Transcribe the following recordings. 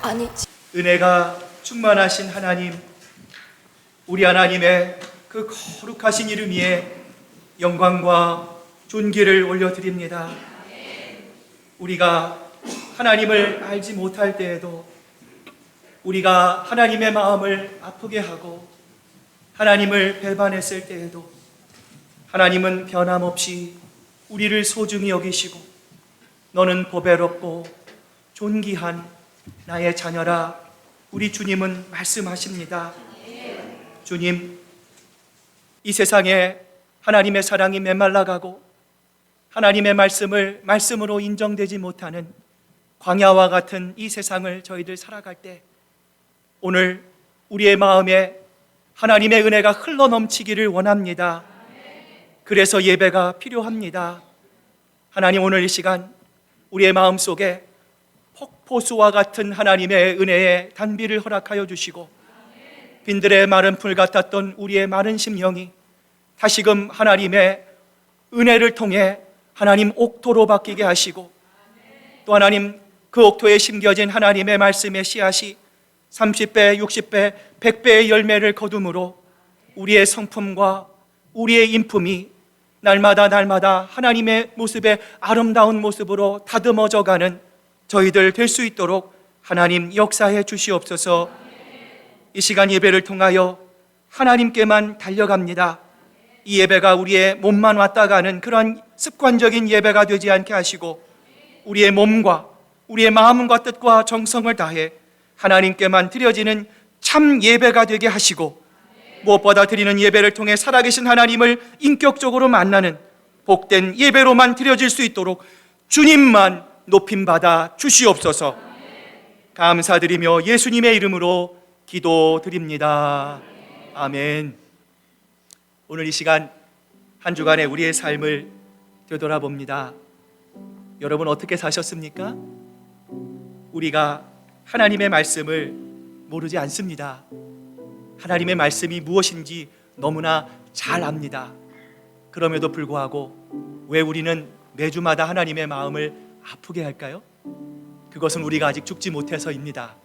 아니, 은혜가 충만하신 하나님, 우리 하나님의 그 거룩하신 이름 위에 영광과 존귀를 올려드립니다. 우리가 하나님을 알지 못할 때에도, 우리가 하나님의 마음을 아프게 하고 하나님을 배반했을 때에도 하나님은 변함없이 우리를 소중히 여기시고 너는 보배롭고 존귀한 나의 자녀라, 우리 주님은 말씀하십니다. 주님, 이 세상에 하나님의 사랑이 메말라가고 하나님의 말씀을 말씀으로 인정되지 못하는 광야와 같은 이 세상을 저희들 살아갈 때 오늘 우리의 마음에 하나님의 은혜가 흘러넘치기를 원합니다. 그래서 예배가 필요합니다. 하나님, 오늘 이 시간 우리의 마음속에 폭포수와 같은 하나님의 은혜의 단비를 허락하여 주시고 빈들의 마른 풀 같았던 우리의 마른 심령이 다시금 하나님의 은혜를 통해 하나님 옥토로 바뀌게 하시고, 또 하나님 그 옥토에 심겨진 하나님의 말씀의 씨앗이 30배, 60배, 100배의 열매를 거둠으로 우리의 성품과 우리의 인품이 날마다 하나님의 모습의 아름다운 모습으로 다듬어져가는 저희들 될 수 있도록 하나님 역사해 주시옵소서. 이 시간 예배를 통하여 하나님께만 달려갑니다. 이 예배가 우리의 몸만 왔다 가는 그런 습관적인 예배가 되지 않게 하시고 우리의 몸과 우리의 마음과 뜻과 정성을 다해 하나님께만 드려지는 참 예배가 되게 하시고, 무엇보다 드리는 예배를 통해 살아계신 하나님을 인격적으로 만나는 복된 예배로만 드려질 수 있도록 주님만 높임받아 주시옵소서. 감사드리며 예수님의 이름으로 기도드립니다. 아멘. 오늘 이 시간 한 주간의 우리의 삶을 되돌아봅니다. 여러분 어떻게 사셨습니까? 우리가 하나님의 말씀을 모르지 않습니다. 하나님의 말씀이 무엇인지 너무나 잘 압니다. 그럼에도 불구하고 왜 우리는 매주마다 하나님의 마음을 아프게 할까요? 그것은 우리가 아직 죽지 못해서입니다.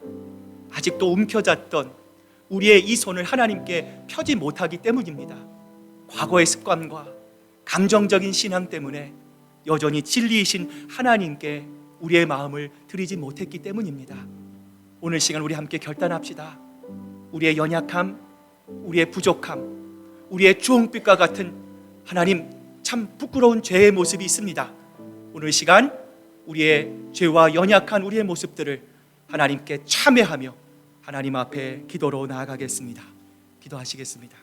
아직도 움켜잡던 우리의 이 손을 하나님께 펴지 못하기 때문입니다. 과거의 습관과 감정적인 신앙 때문에 여전히 진리이신 하나님께 우리의 마음을 드리지 못했기 때문입니다. 오늘 시간 우리 함께 결단합시다. 우리의 연약함, 우리의 부족함, 우리의 주홍빛과 같은 하나님 참 부끄러운 죄의 모습이 있습니다. 오늘 시간 우리의 죄와 연약한 우리의 모습들을 하나님께 참회하며 하나님 앞에 기도로 나아가겠습니다. 기도하시겠습니다.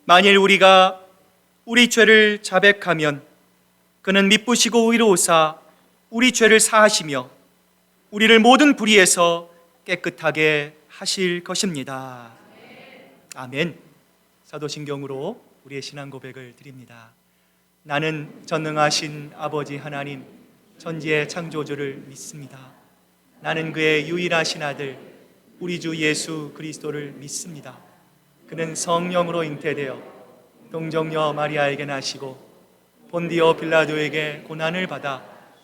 만일 우리가 우리 죄를 자백하면 그는 미쁘시고 의로우사 우리 죄를 사하시며 우리를 모든 불의에서 깨끗하게 하실 것입니다. 아멘. 사도신경으로 우리의 신앙 고백을 드립니다. 나는 전능하신 아버지 하나님 천지의 창조주를 믿습니다. 나는 그의 유일하신 아들 우리 주 예수 그리스도를 믿습니다. 그는 성령으로 잉태되어 동정녀 마리아에게 나시고 본디오 빌라도에게 고난을 받아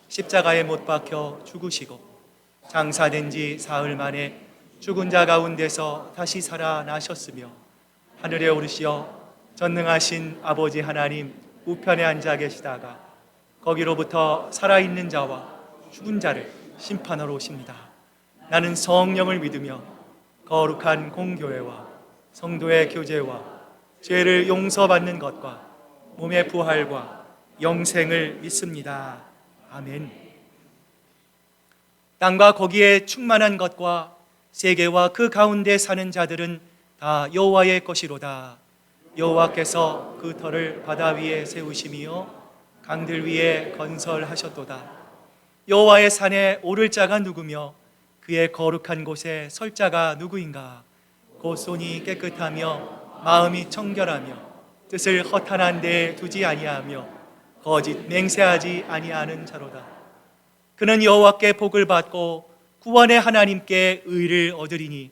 십자가에 못 박혀 죽으시고 장사된 지 사흘 만에 죽은 자 가운데서 다시 살아나셨으며 하늘에 오르시어 전능하신 아버지 하나님 우편에 앉아 계시다가 거기로부터 살아있는 자와 죽은 자를 심판하러 오십니다. 나는 성령을 믿으며 거룩한 공교회와 성도의 교제와 죄를 용서받는 것과 몸의 부활과 영생을 믿습니다. 아멘. 땅과 거기에 충만한 것과 세계와 그 가운데 사는 자들은 다 여호와의 것이로다. 여호와께서 그 터를 바다 위에 세우심이요 강들 위에 건설하셨도다. 여호와의 산에 오를 자가 누구며 그의 거룩한 곳에 설 자가 누구인가? 곧 손이 깨끗하며 마음이 청결하며 뜻을 허탄한 데에 두지 아니하며 거짓 맹세하지 아니하는 자로다. 그는 여호와께 복을 받고 구원의 하나님께 의를 얻으리니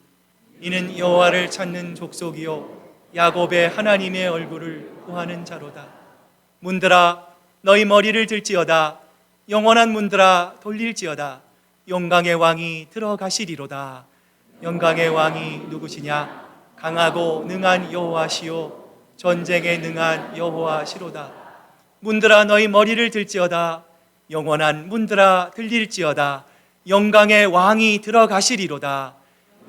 이는 여호와를 찾는 족속이요 야곱의 하나님의 얼굴을 구하는 자로다. 문들아 너희 머리를 들지어다. 영원한 문들아 돌릴지어다. 영광의 왕이 들어가시리로다. 영광의 왕이 누구시냐? 강하고 능한 여호와시요 전쟁에 능한 여호와시로다. 문들아 너희 머리를 들지어다. 영원한 문들아 들릴지어다. 영광의 왕이 들어가시리로다.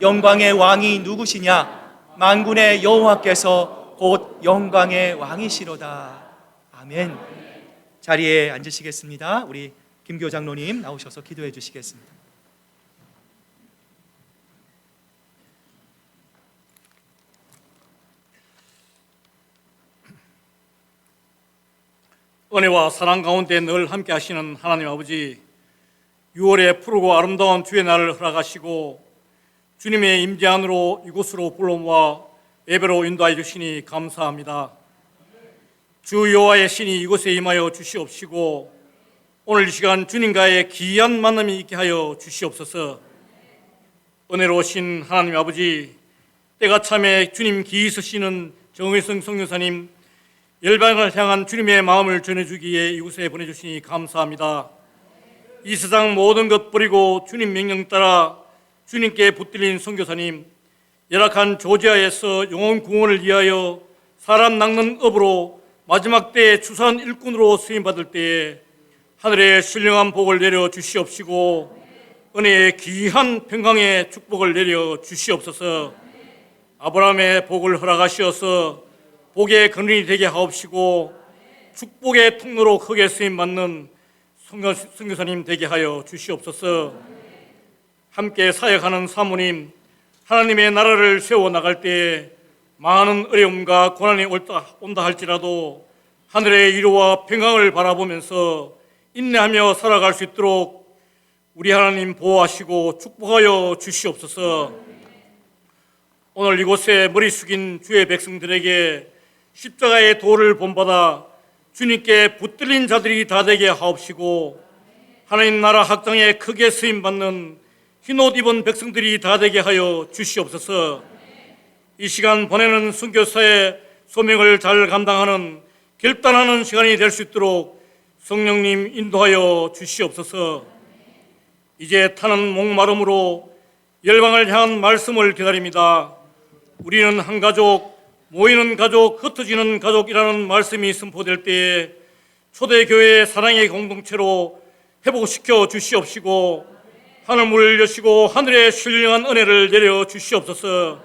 영광의 왕이 누구시냐? 만군의 여호와께서 곧 영광의 왕이시로다. 아멘. 자리에 앉으시겠습니다. 우리 김교 장로님 나오셔서 기도해 주시겠습니다. 은혜와 사랑 가운데 늘 함께 하시는 하나님 아버지, 6월의 푸르고 아름다운 주의 날을 허락하시고 주님의 임재 안으로 이곳으로 불러모아 예배로 인도하여 주시니 감사합니다. 주 여호와의 신이 이곳에 임하여 주시옵시고 오늘 이 시간 주님과의 귀한 만남이 있게 하여 주시옵소서. 은혜로우신 하나님 아버지, 때가 참에 주님 귀히 서시는 정의성 성교사님, 열방을 향한 주님의 마음을 전해주기에 이곳에 보내주시니 감사합니다. 이 세상 모든 것 버리고 주님 명령 따라 주님께 붙들린 선교사님, 열악한 조지아에서 영혼 구원을 위하여 사람 낚는 업으로 마지막 때에 추수한 일꾼으로 쓰임받을 때에 하늘의 신령한 복을 내려 주시옵시고 은혜의 귀한 평강의 축복을 내려 주시옵소서. 아브라함의 복을 허락하시어서 복의 근원이 되게 하옵시고 축복의 통로로 크게 쓰임받는 선교사님 되게 하여 주시옵소서. 함께 사역하는 사모님, 하나님의 나라를 세워나갈 때에 많은 어려움과 고난이 온다 할지라도 하늘의 위로와 평강을 바라보면서 인내하며 살아갈 수 있도록 우리 하나님 보호하시고 축복하여 주시옵소서. 오늘 이곳에 머리 숙인 주의 백성들에게 십자가의 도를 본받아 주님께 붙들린 자들이 다 되게 하옵시고 하나님 나라 확장에 크게 쓰임받는 흰옷 입은 백성들이 다 되게 하여 주시옵소서. 이 시간 보내는 선교사의 소명을 잘 감당하는 결단하는 시간이 될 수 있도록 성령님 인도하여 주시옵소서. 이제 타는 목마름으로 열방을 향한 말씀을 기다립니다. 우리는 한 가족, 모이는 가족, 흩어지는 가족이라는 말씀이 선포될 때에 초대교회의 사랑의 공동체로 회복시켜 주시옵시고 하늘문을 여시고 하늘의 신령한 은혜를 내려 주시옵소서.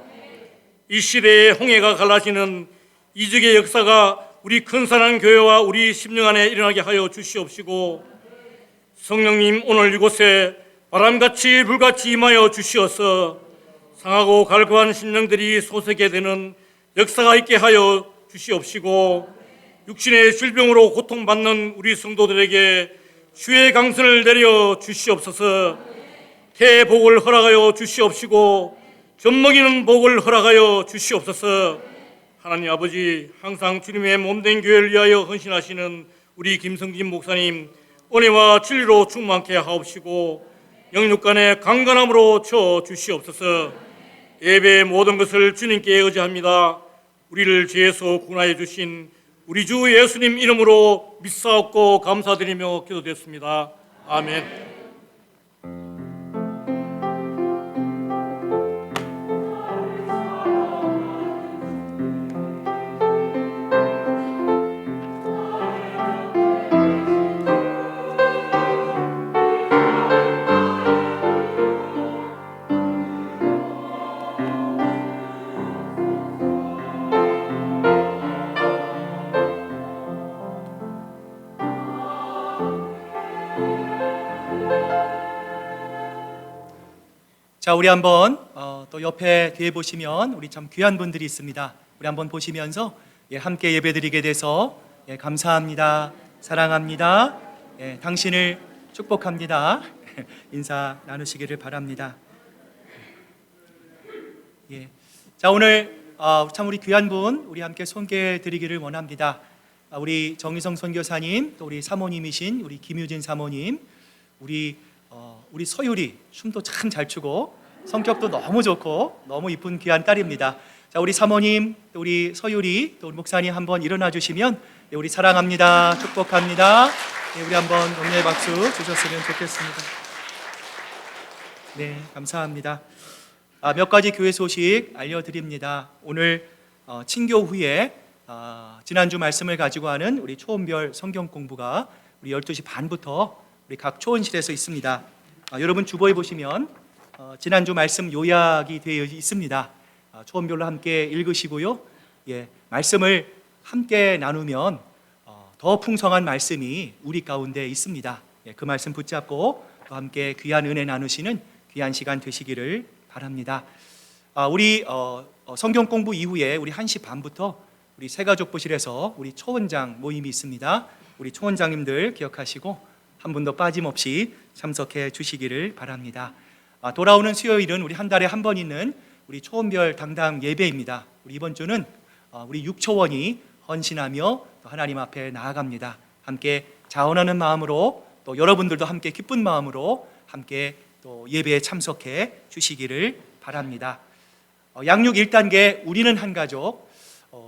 이 시대의 홍해가 갈라지는 이적의 역사가 우리 큰사랑교회와 우리 심령 안에 일어나게 하여 주시옵시고 성령님 오늘 이곳에 바람같이 불같이 임하여 주시어서 상하고 갈구한 심령들이 솟게 되는 역사가 있게 하여 주시옵시고 육신의 질병으로 고통받는 우리 성도들에게 주의 강선을 내려 주시옵소서. 태의 복을 허락하여 주시옵시고 젖먹이는 복을 허락하여 주시옵소서. 하나님 아버지, 항상 주님의 몸된 교회를 위하여 헌신하시는 우리 김성진 목사님 은혜와 진리로 충만케 하옵시고 영육간의 강건함으로 채워 주시옵소서. 예배의 모든 것을 주님께 의지합니다. 우리를 죄에서 구원하여 주신 우리 주 예수님 이름으로 믿사옵고 감사드리며 기도드렸습니다. 아멘. 자, 우리 한번 또 옆에 뒤에 보시면 우리 참 귀한 분들이 있습니다. 우리 한번 보시면서 함께 예배드리게 돼서 감사합니다. 사랑합니다. 당신을 축복합니다. 인사 나누시기를 바랍니다. 자, 오늘 참 우리 귀한 분 우리 함께 소개해 드리기를 원합니다. 우리 정희성 선교사님, 또 우리 사모님이신 우리 김유진 사모님, 우리 서유리 춤도 참 잘 추고 성격도 너무 좋고 너무 이쁜 귀한 딸입니다. 자, 우리 사모님, 또 우리 서유리, 또 우리 목사님 한번 일어나 주시면 우리 사랑합니다, 축복합니다. 우리 한번 격려의 박수 주셨으면 좋겠습니다. 네, 감사합니다. 몇 가지 교회 소식 알려드립니다. 오늘 친교 후에 지난주 말씀을 가지고 하는 우리 초원별 성경 공부가 우리 12시 반부터 우리 각 초원실에서 있습니다. 여러분 주보에 보시면 지난주 말씀 요약이 되어 있습니다. 초원별로 함께 읽으시고요. 말씀을 함께 나누면 더 풍성한 말씀이 우리 가운데 있습니다. 그 말씀 붙잡고 또 함께 귀한 은혜 나누시는 귀한 시간 되시기를 바랍니다. 우리 성경 공부 이후에 우리 1시 반부터 우리 새가족부실에서 우리 초원장 모임이 있습니다. 우리 초원장님들 기억하시고 한 분도 빠짐없이 참석해 주시기를 바랍니다. 돌아오는 수요일은 우리 한 달에 한 번 있는 우리 초원별 당당 예배입니다. 우리 이번 주는 우리 6초원이 헌신하며 또 하나님 앞에 나아갑니다. 함께 자원하는 마음으로 또 여러분들도 함께 기쁜 마음으로 함께 또 예배에 참석해 주시기를 바랍니다. 양육 1단계 우리는 한 가족,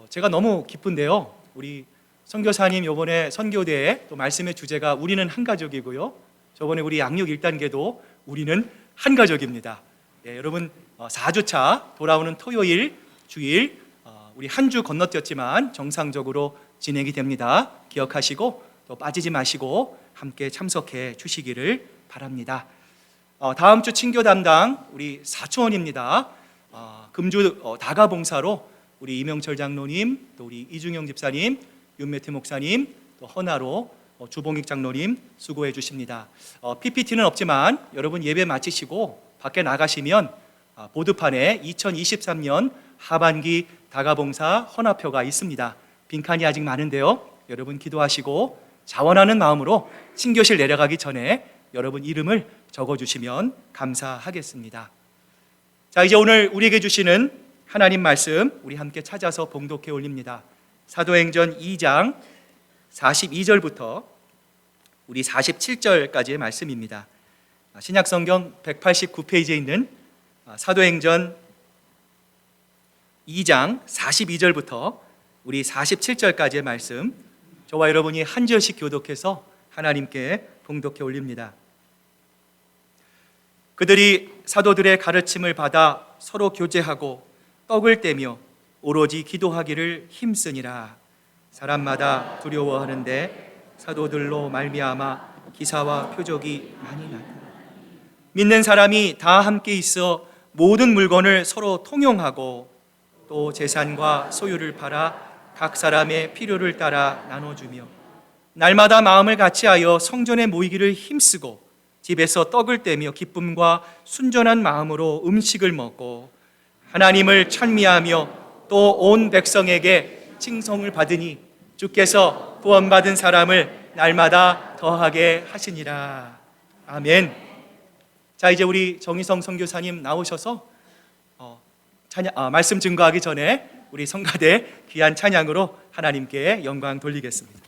제가 너무 기쁜데요. 우리 선교사님 이번에 선교대에 또 말씀의 주제가 우리는 한 가족이고요. 저번에 우리 양육 1단계도 우리는 한 가족입니다. 여러분 4주차 돌아오는 토요일, 주일 우리 한 주 건너뛰었지만 정상적으로 진행이 됩니다. 기억하시고 또 빠지지 마시고 함께 참석해 주시기를 바랍니다. 다음 주 친교 담당 우리 사초원입니다. 금주 다가봉사로 우리 이명철 장로님, 또 우리 이중영 집사님, 윤매트 목사님, 또 헌화로 주봉익 장로님 수고해 주십니다. PPT는 없지만 여러분 예배 마치시고 밖에 나가시면 보드판에 2023년 하반기 다가봉사 헌화표가 있습니다. 빈칸이 아직 많은데요. 여러분 기도하시고 자원하는 마음으로 친교실 내려가기 전에 여러분 이름을 적어주시면 감사하겠습니다. 자, 이제 오늘 우리에게 주시는 하나님 말씀 우리 함께 찾아서 봉독해 올립니다. 사도행전 2장 42절부터 우리 47절까지의 말씀입니다. 신약성경 189페이지에 있는 사도행전 2장 42절부터 우리 47절까지의 말씀, 저와 여러분이 한 절씩 교독해서 하나님께 봉독해 올립니다. 그들이 사도들의 가르침을 받아 서로 교제하고 떡을 떼며 오로지 기도하기를 힘쓰니라. 사람마다 두려워하는데 사도들로 말미암아 기사와 표적이 많이 나더라. 믿는 사람이 다 함께 있어 모든 물건을 서로 통용하고 또 재산과 소유를 팔아 각 사람의 필요를 따라 나눠주며 날마다 마음을 같이하여 성전에 모이기를 힘쓰고 집에서 떡을 떼며 기쁨과 순전한 마음으로 음식을 먹고 하나님을 찬미하며 또 온 백성에게 칭송을 받으니 주께서 구원받은 사람을 날마다 더하게 하시니라. 아멘. 자, 이제 우리 정희성 선교사님 나오셔서 말씀 증거하기 전에 우리 성가대 귀한 찬양으로 하나님께 영광 돌리겠습니다.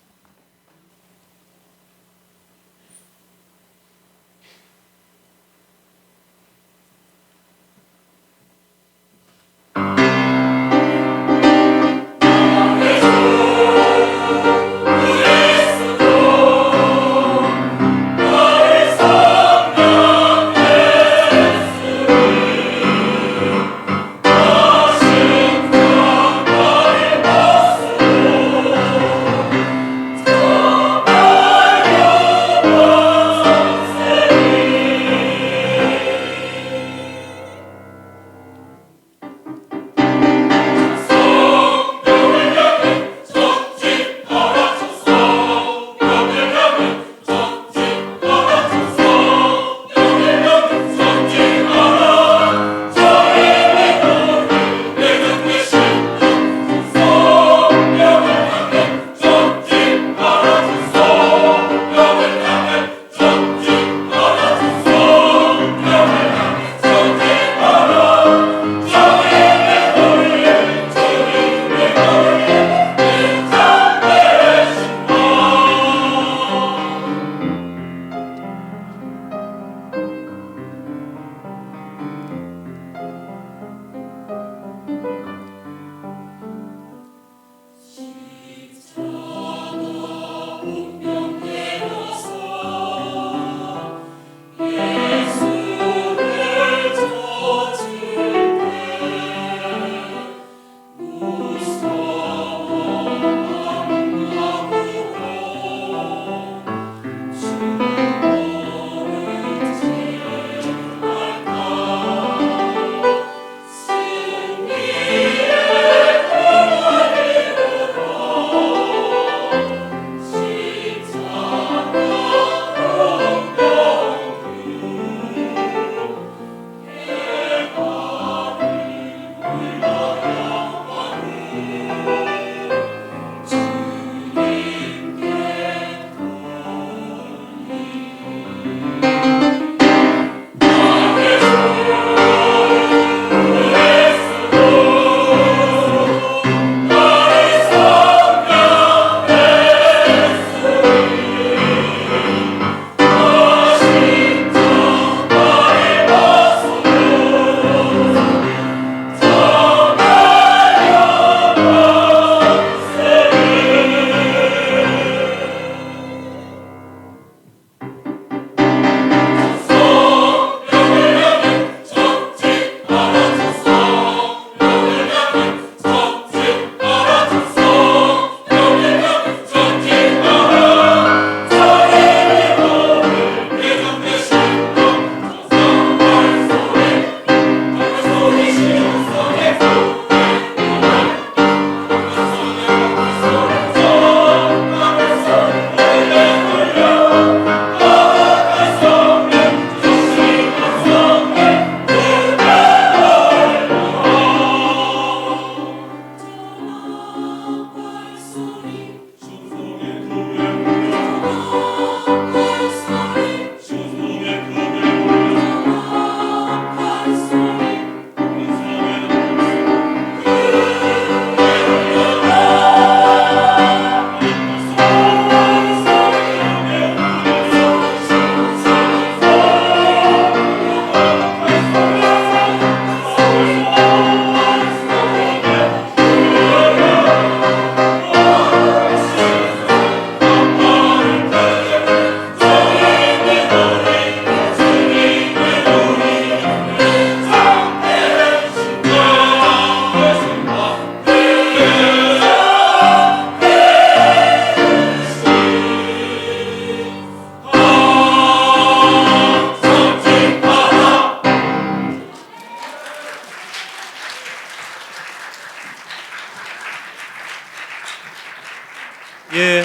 예,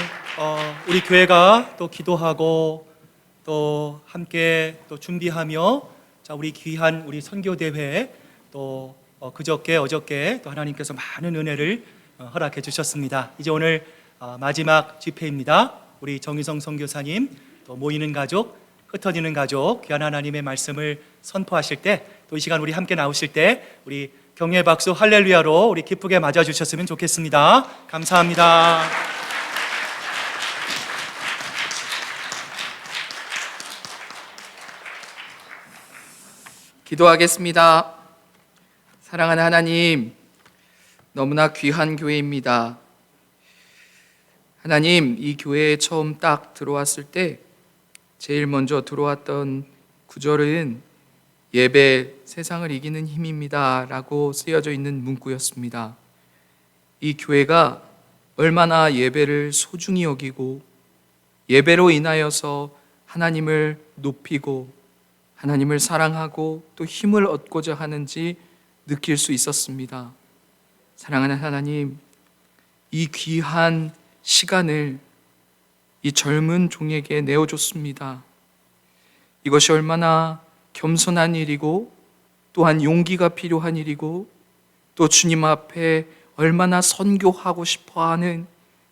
우리 교회가 또 기도하고 또 함께 또 준비하며 자, 우리 귀한 우리 선교 대회 또 그저께 어저께 또 하나님께서 많은 은혜를 허락해 주셨습니다. 이제 오늘 마지막 집회입니다. 우리 정희성 선교사님 또 모이는 가족, 흩어지는 가족 귀한 하나님의 말씀을 선포하실 때 또 이 시간 우리 함께 나오실 때 우리 격려의 박수 할렐루야로 우리 기쁘게 맞아 주셨으면 좋겠습니다. 감사합니다. 기도하겠습니다. 사랑하는 하나님, 너무나 귀한 교회입니다. 하나님, 이 교회에 처음 딱 들어왔을 때 제일 먼저 들어왔던 구절은 예배 세상을 이기는 힘입니다 라고 쓰여져 있는 문구였습니다. 이 교회가 얼마나 예배를 소중히 여기고 예배로 인하여서 하나님을 높이고 하나님을 사랑하고 또 힘을 얻고자 하는지 느낄 수 있었습니다. 사랑하는 하나님, 이 귀한 시간을 이 젊은 종에게 내어줬습니다. 이것이 얼마나 겸손한 일이고 또한 용기가 필요한 일이고 또 주님 앞에 얼마나 선교하고 싶어하는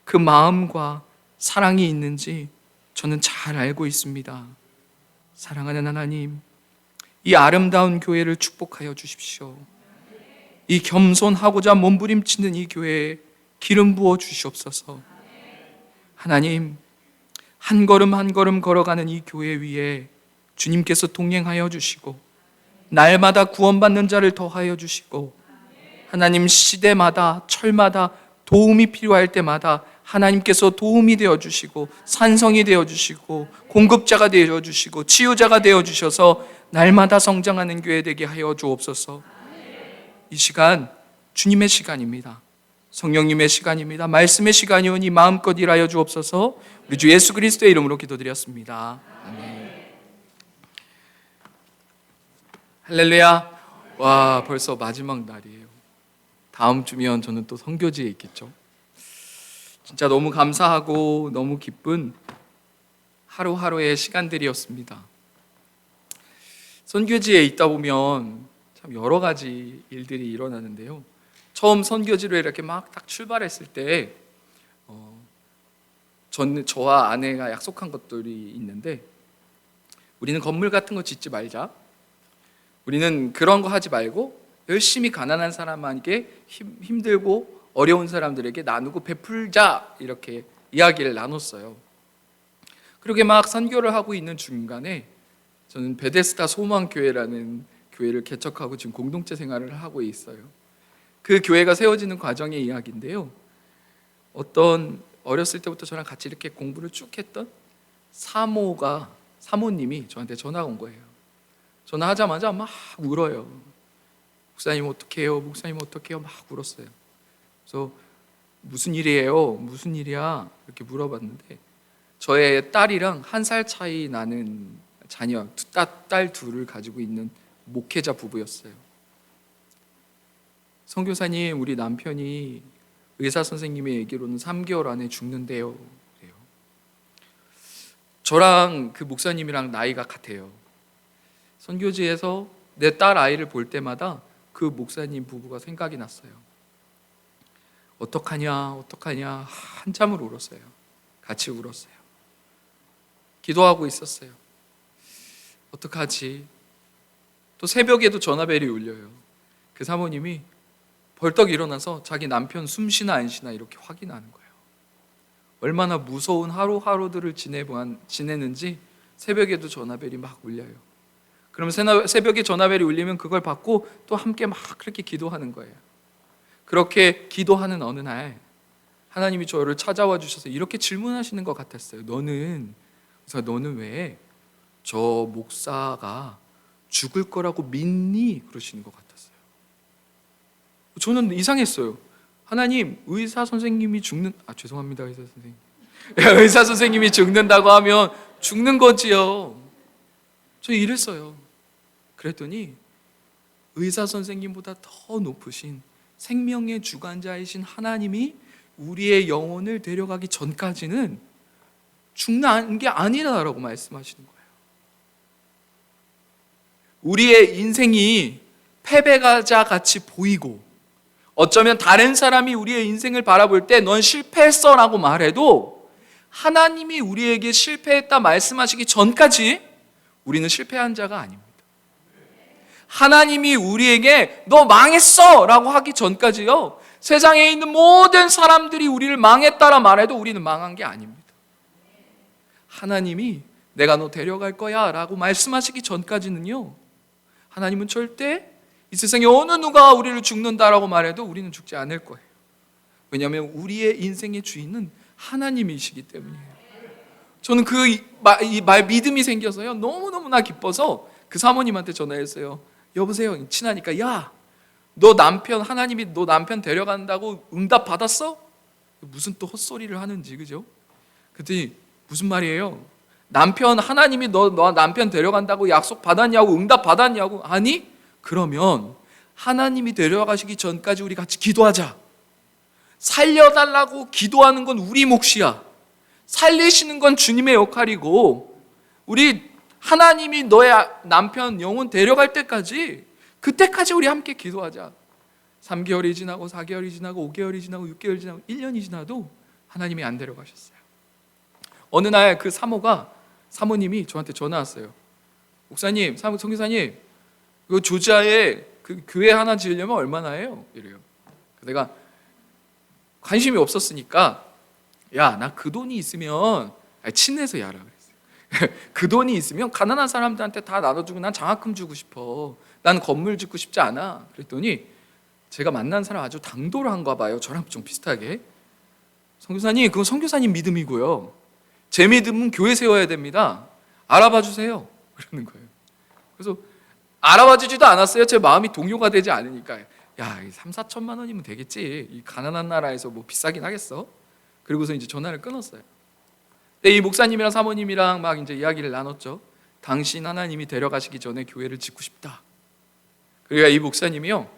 그 마음과 사랑이 있는지 저는 잘 알고 있습니다. 사랑하는 하나님, 이 아름다운 교회를 축복하여 주십시오. 이 겸손하고자 몸부림치는 이 교회에 기름 부어 주시옵소서. 하나님, 한 걸음 한 걸음 걸어가는 이 교회 위에 주님께서 동행하여 주시고 날마다 구원받는 자를 더하여 주시고 하나님, 시대마다 철마다 도움이 필요할 때마다 하나님께서 도움이 되어주시고 산성이 되어주시고 공급자가 되어주시고 치유자가 되어주셔서 날마다 성장하는 교회 되게 하여 주옵소서. 이 시간 주님의 시간입니다. 성령님의 시간입니다. 말씀의 시간이오니 마음껏 일하여 주옵소서. 우리 주 예수 그리스도의 이름으로 기도드렸습니다. 아멘. 할렐루야. 와, 벌써 마지막 날이에요. 다음 주면 저는 또 선교지에 있겠죠. 진짜 너무 감사하고 너무 기쁜 하루하루의 시간들이었습니다. 선교지에 있다 보면 참 여러 가지 일들이 일어나는데요. 처음 선교지로 이렇게 막 딱 출발했을 때 저와 아내가 약속한 것들이 있는데, 우리는 건물 같은 거 짓지 말자. 우리는 그런 거 하지 말고 열심히 가난한 사람에게 힘들고 어려운 사람들에게 나누고 베풀자, 이렇게 이야기를 나눴어요. 그렇게 막 선교를 하고 있는 중간에 저는 베데스다 소망교회라는 교회를 개척하고 지금 공동체 생활을 하고 있어요. 그 교회가 세워지는 과정의 이야기인데요. 어떤 어렸을 때부터 저랑 같이 이렇게 공부를 쭉 했던 사모님이 저한테 전화가 온 거예요. 전화하자마자 막 울어요. 목사님 어떡해요? 목사님 어떡해요? 막 울었어요. 그래서 무슨 일이에요? 무슨 일이야? 이렇게 물어봤는데 저의 딸이랑 1살 차이 나는 자녀, 딸 둘을 가지고 있는 목회자 부부였어요. 선교사님, 우리 남편이 의사 선생님의 얘기로는 3개월 안에 죽는데요. 그래요. 저랑 그 목사님이랑 나이가 같아요. 선교지에서 내 딸 아이를 볼 때마다 그 목사님 부부가 생각이 났어요. 어떡하냐 한참을 울었어요. 같이 울었어요. 기도하고 있었어요. 어떡하지? 또 새벽에도 전화벨이 울려요. 그 사모님이 벌떡 일어나서 자기 남편 숨쉬나 안 쉬나 이렇게 확인하는 거예요. 얼마나 무서운 하루하루들을 지내는지 새벽에도 전화벨이 막 울려요. 그러면 새벽에 전화벨이 울리면 그걸 받고 또 함께 막 그렇게 기도하는 거예요. 그렇게 기도하는 어느 날 하나님이 저를 찾아와 주셔서 이렇게 질문하시는 것 같았어요. 너는 왜 저 목사가 죽을 거라고 믿니? 그러시는 것 같았어요. 저는 이상했어요. 하나님, 의사 선생님이 죄송합니다, 의사 선생님. 의사 선생님이 죽는다고 하면 죽는 거지요. 저 이랬어요. 그랬더니 의사 선생님보다 더 높으신 생명의 주관자이신 하나님이 우리의 영혼을 데려가기 전까지는 죽는 게 아니라고 말씀하시는 거예요. 우리의 인생이 패배자 같이 보이고 어쩌면 다른 사람이 우리의 인생을 바라볼 때 넌 실패했어 라고 말해도 하나님이 우리에게 실패했다 말씀하시기 전까지 우리는 실패한 자가 아닙니다. 하나님이 우리에게 너 망했어 라고 하기 전까지요, 세상에 있는 모든 사람들이 우리를 망했다라 말해도 우리는 망한 게 아닙니다. 하나님이 내가 너 데려갈 거야 라고 말씀하시기 전까지는요, 하나님은 절대 이 세상에 어느 누가 우리를 죽는다라고 말해도 우리는 죽지 않을 거예요. 왜냐하면 우리의 인생의 주인은 하나님이시기 때문이에요. 저는 이 말 믿음이 생겨서요, 너무너무나 기뻐서 그 사모님한테 전화했어요. 여보세요, 친하니까. 야, 너 남편, 하나님이 너 남편 데려간다고 응답 받았어? 무슨 또 헛소리를 하는지, 그죠? 그랬더니 무슨 말이에요? 하나님이 너 남편 데려간다고 약속 받았냐고, 응답 받았냐고. 아니, 그러면 하나님이 데려가시기 전까지 우리 같이 기도하자. 살려달라고 기도하는 건 우리 몫이야. 살리시는 건 주님의 역할이고, 우리 하나님이 너의 남편 영혼 데려갈 때까지, 그때까지 우리 함께 기도하자. 3개월이 지나고 4개월이 지나고 5개월이 지나고 6개월이 지나고 1년이 지나도 하나님이 안 데려가셨어요. 어느 날 그 사모님이 저한테 전화 왔어요. 목사님, 선교사님, 그 조지아에 그 교회 하나 지으려면 얼마나 해요? 이래요. 내가 관심이 없었으니까, 야, 나 그 돈이 있으면, 친해서 야라 그랬어요. 그 돈이 있으면 가난한 사람들한테 다 나눠주고 난 장학금 주고 싶어. 난 건물 짓고 싶지 않아. 그랬더니 제가 만난 사람 아주 당돌한가 봐요. 저랑 좀 비슷하게. 선교사님, 그건 선교사님 믿음이고요, 제 믿음은 교회 세워야 됩니다. 알아봐 주세요. 그러는 거예요. 그래서 알아봐 주지도 않았어요. 제 마음이 동요가 되지 않으니까. 야, 3-4천만 원이면 되겠지. 이 가난한 나라에서 뭐 비싸긴 하겠어. 그리고서 이제 전화를 끊었어요. 근데 이 목사님이랑 사모님이랑 막 이제 이야기를 나눴죠. 당신 하나님이 데려가시기 전에 교회를 짓고 싶다. 그러니까 이 목사님이요,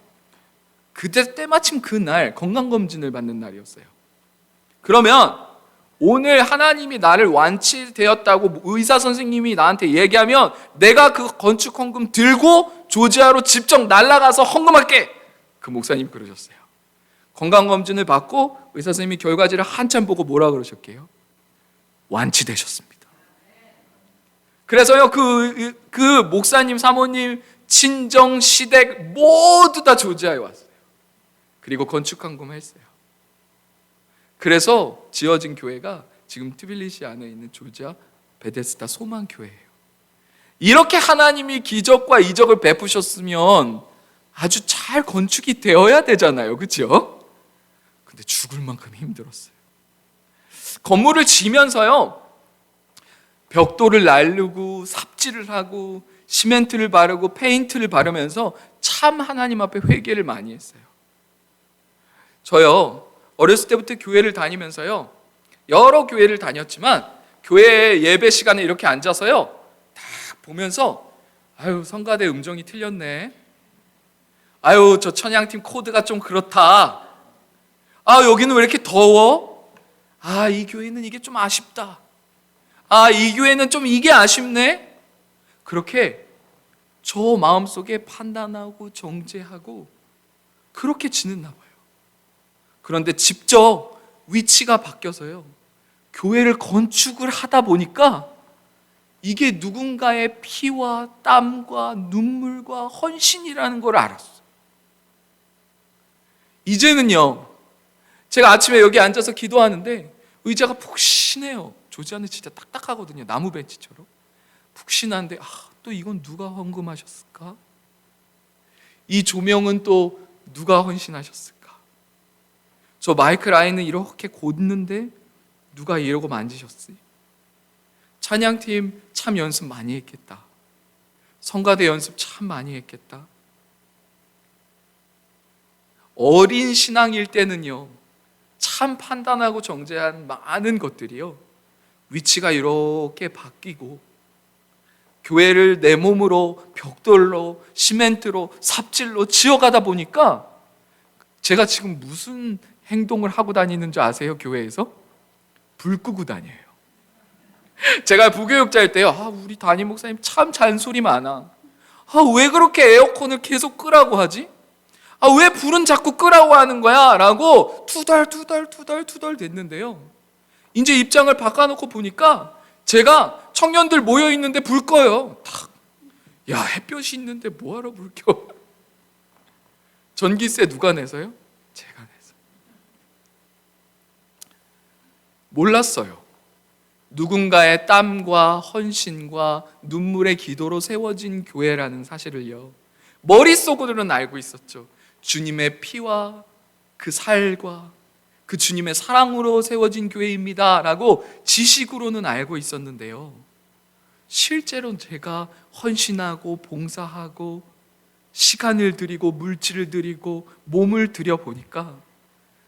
그때 때마침 그날 건강검진을 받는 날이었어요. 그러면 오늘 하나님이 나를 완치되었다고 의사 선생님이 나한테 얘기하면 내가 그 건축 헌금 들고 조지아로 직접 날아가서 헌금할게. 그 목사님이 그러셨어요. 건강검진을 받고 의사 선생님이 결과지를 한참 보고 뭐라 그러셨게요? 완치되셨습니다. 그래서요, 그 목사님, 사모님, 친정, 시댁 모두 다 조지아에 왔어요. 그리고 건축 헌금했어요. 그래서 지어진 교회가 지금 트빌리시 안에 있는 조지아 베데스다 소망교회예요. 이렇게 하나님이 기적과 이적을 베푸셨으면 아주 잘 건축이 되어야 되잖아요, 그렇죠? 근데 죽을 만큼 힘들었어요. 건물을 지면서요, 벽돌을 날르고 삽질을 하고 시멘트를 바르고 페인트를 바르면서 참 하나님 앞에 회개를 많이 했어요. 저요, 어렸을 때부터 교회를 다니면서요, 여러 교회를 다녔지만 교회 예배 시간에 이렇게 앉아서요 딱 보면서, 아유, 성가대 음정이 틀렸네, 아유, 저 찬양팀 코드가 좀 그렇다, 아, 여기는 왜 이렇게 더워, 아, 이 교회는 이게 좀 아쉽다, 아, 이 교회는 좀 이게 아쉽네. 그렇게 저 마음속에 판단하고 정죄하고 그렇게 지냈나 봐요. 그런데 직접 위치가 바뀌어서요, 교회를 건축을 하다 보니까 이게 누군가의 피와 땀과 눈물과 헌신이라는 걸 알았어요. 이제는요, 제가 아침에 여기 앉아서 기도하는데 의자가 푹신해요. 조지아는 진짜 딱딱하거든요. 나무 벤치처럼 푹신한데, 또 이건 누가 헌금하셨을까? 이 조명은 또 누가 헌신하셨을까? 저 마이크 라인은 이렇게 곧는데 누가 이러고 만지셨어요? 찬양팀 참 연습 많이 했겠다. 성가대 연습 참 많이 했겠다. 어린 신앙일 때는요, 참 판단하고 정죄한 많은 것들이요, 위치가 이렇게 바뀌고 교회를 내 몸으로 벽돌로 시멘트로 삽질로 지어가다 보니까 제가 지금 무슨 행동을 하고 다니는 줄 아세요? 교회에서? 불 끄고 다녀요. 제가 부교육자일 때요, 우리 담임 목사님 참 잔소리 많아. 왜 그렇게 에어컨을 계속 끄라고 하지? 왜 불은 자꾸 끄라고 하는 거야? 라고 투덜 됐는데요, 이제 입장을 바꿔놓고 보니까 제가 청년들 모여 있는데 불 꺼요. 탁. 야, 햇볕이 있는데 뭐하러 불 켜? 전기세 누가 내서요? 제가 내서. 몰랐어요. 누군가의 땀과 헌신과 눈물의 기도로 세워진 교회라는 사실을요, 머릿속으로는 알고 있었죠. 주님의 피와 그 살과 그 주님의 사랑으로 세워진 교회입니다 라고 지식으로는 알고 있었는데요, 실제로 제가 헌신하고 봉사하고 시간을 들이고 물질을 들이고 몸을 들여 보니까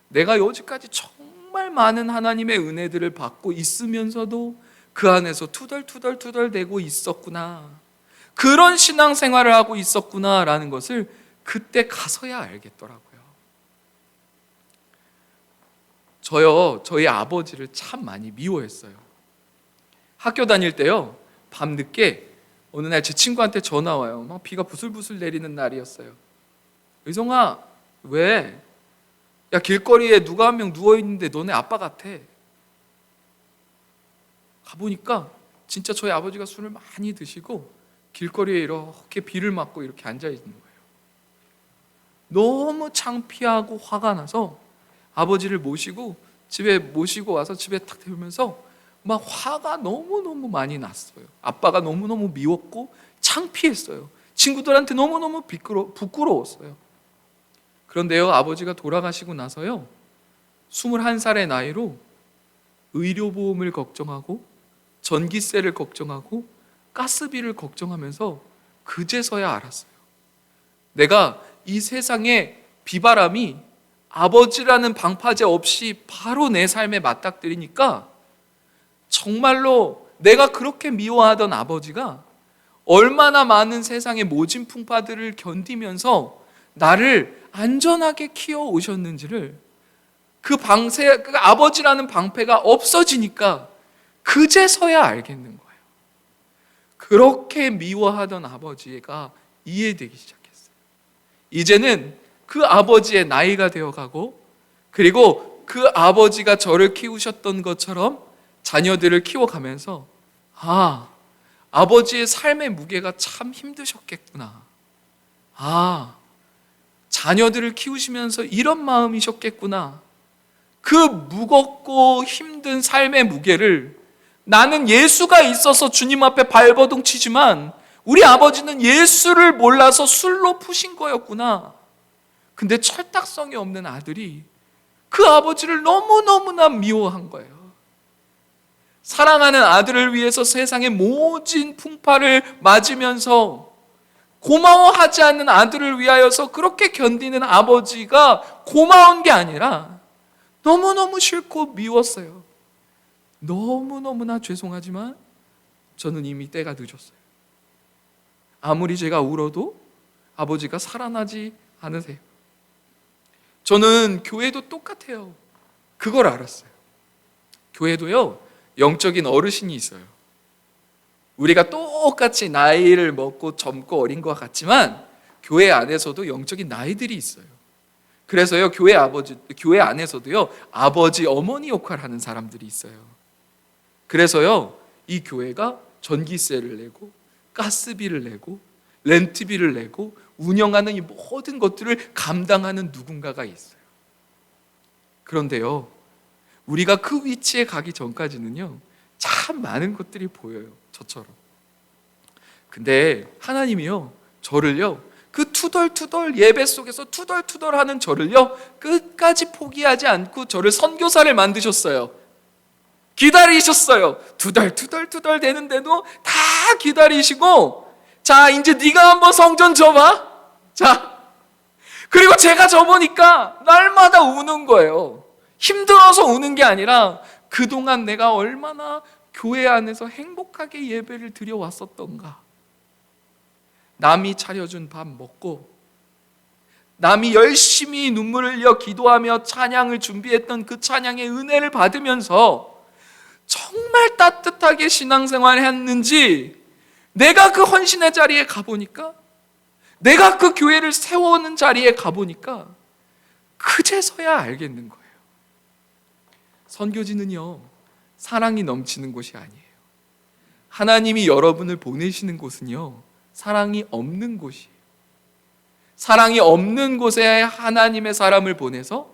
내가 여지까지 정말 많은 하나님의 은혜들을 받고 있으면서도 그 안에서 투덜대고 있었구나, 그런 신앙생활을 하고 있었구나라는 것을 그때 가서야 알겠더라고요. 저희 아버지를 참 많이 미워했어요. 학교 다닐 때요, 밤늦게 어느 날 제 친구한테 전화 와요. 막 비가 부슬부슬 내리는 날이었어요. 의성아, 왜? 야, 길거리에 누가 한 명 누워있는데 너네 아빠 같아. 가보니까 진짜 저희 아버지가 술을 많이 드시고 길거리에 이렇게 비를 맞고 이렇게 앉아있는 거예요. 너무 창피하고 화가 나서 아버지를 집에 모시고 와서 집에 탁 태우면서 막 화가 너무너무 많이 났어요. 아빠가 너무너무 미웠고 창피했어요. 친구들한테 너무너무 부끄러웠어요. 그런데요, 아버지가 돌아가시고 나서요, 21살의 나이로 의료보험을 걱정하고 전기세를 걱정하고 가스비를 걱정하면서 그제서야 알았어요. 내가 이 세상에 비바람이 아버지라는 방파제 없이 바로 내 삶에 맞닥뜨리니까 정말로 내가 그렇게 미워하던 아버지가 얼마나 많은 세상의 모진 풍파들을 견디면서 나를 안전하게 키워 오셨는지를, 그 아버지라는 방패가 없어지니까 그제서야 알겠는 거예요. 그렇게 미워하던 아버지가 이해되기 시작했어요. 이제는 그 아버지의 나이가 되어가고, 그리고 그 아버지가 저를 키우셨던 것처럼 자녀들을 키워가면서 아버지의 삶의 무게가 참 힘드셨겠구나. 자녀들을 키우시면서 이런 마음이셨겠구나. 그 무겁고 힘든 삶의 무게를 나는 예수가 있어서 주님 앞에 발버둥 치지만 우리 아버지는 예수를 몰라서 술로 푸신 거였구나. 근데 철딱성이 없는 아들이 그 아버지를 너무너무나 미워한 거예요. 사랑하는 아들을 위해서 세상의 모진 풍파를 맞으면서 고마워하지 않는 아들을 위하여서 그렇게 견디는 아버지가 고마운 게 아니라 너무너무 싫고 미웠어요. 너무너무나 죄송하지만 저는 이미 때가 늦었어요. 아무리 제가 울어도 아버지가 살아나지 않으세요. 저는 교회도 똑같아요. 그걸 알았어요. 교회도요, 영적인 어르신이 있어요. 우리가 똑같이 나이를 먹고 젊고 어린 것 같지만 교회 안에서도 영적인 나이들이 있어요. 그래서요, 교회 안에서도요, 아버지, 어머니 역할을 하는 사람들이 있어요. 그래서요, 이 교회가 전기세를 내고 가스비를 내고 렌트비를 내고 운영하는 이 모든 것들을 감당하는 누군가가 있어요. 그런데요, 우리가 그 위치에 가기 전까지는요, 참 많은 것들이 보여요. 저처럼. 근데 하나님이요, 저를요, 그 투덜투덜 예배 속에서 투덜투덜하는 저를요, 끝까지 포기하지 않고 저를 선교사를 만드셨어요. 기다리셨어요. 투덜투덜 되는데도 다 기다리시고, 자, 이제 네가 한번 성전 접어. 자, 그리고 제가 접으니까 날마다 우는 거예요. 힘들어서 우는 게 아니라 그동안 내가 얼마나 교회 안에서 행복하게 예배를 드려왔었던가. 남이 차려준 밥 먹고 남이 열심히 눈물을 흘려 기도하며 찬양을 준비했던 그 찬양의 은혜를 받으면서 정말 따뜻하게 신앙생활을 했는지 내가 그 헌신의 자리에 가보니까, 내가 그 교회를 세워오는 자리에 가보니까 그제서야 알겠는 거예요. 선교지는요, 사랑이 넘치는 곳이 아니에요. 하나님이 여러분을 보내시는 곳은요, 사랑이 없는 곳이에요. 사랑이 없는 곳에 하나님의 사람을 보내서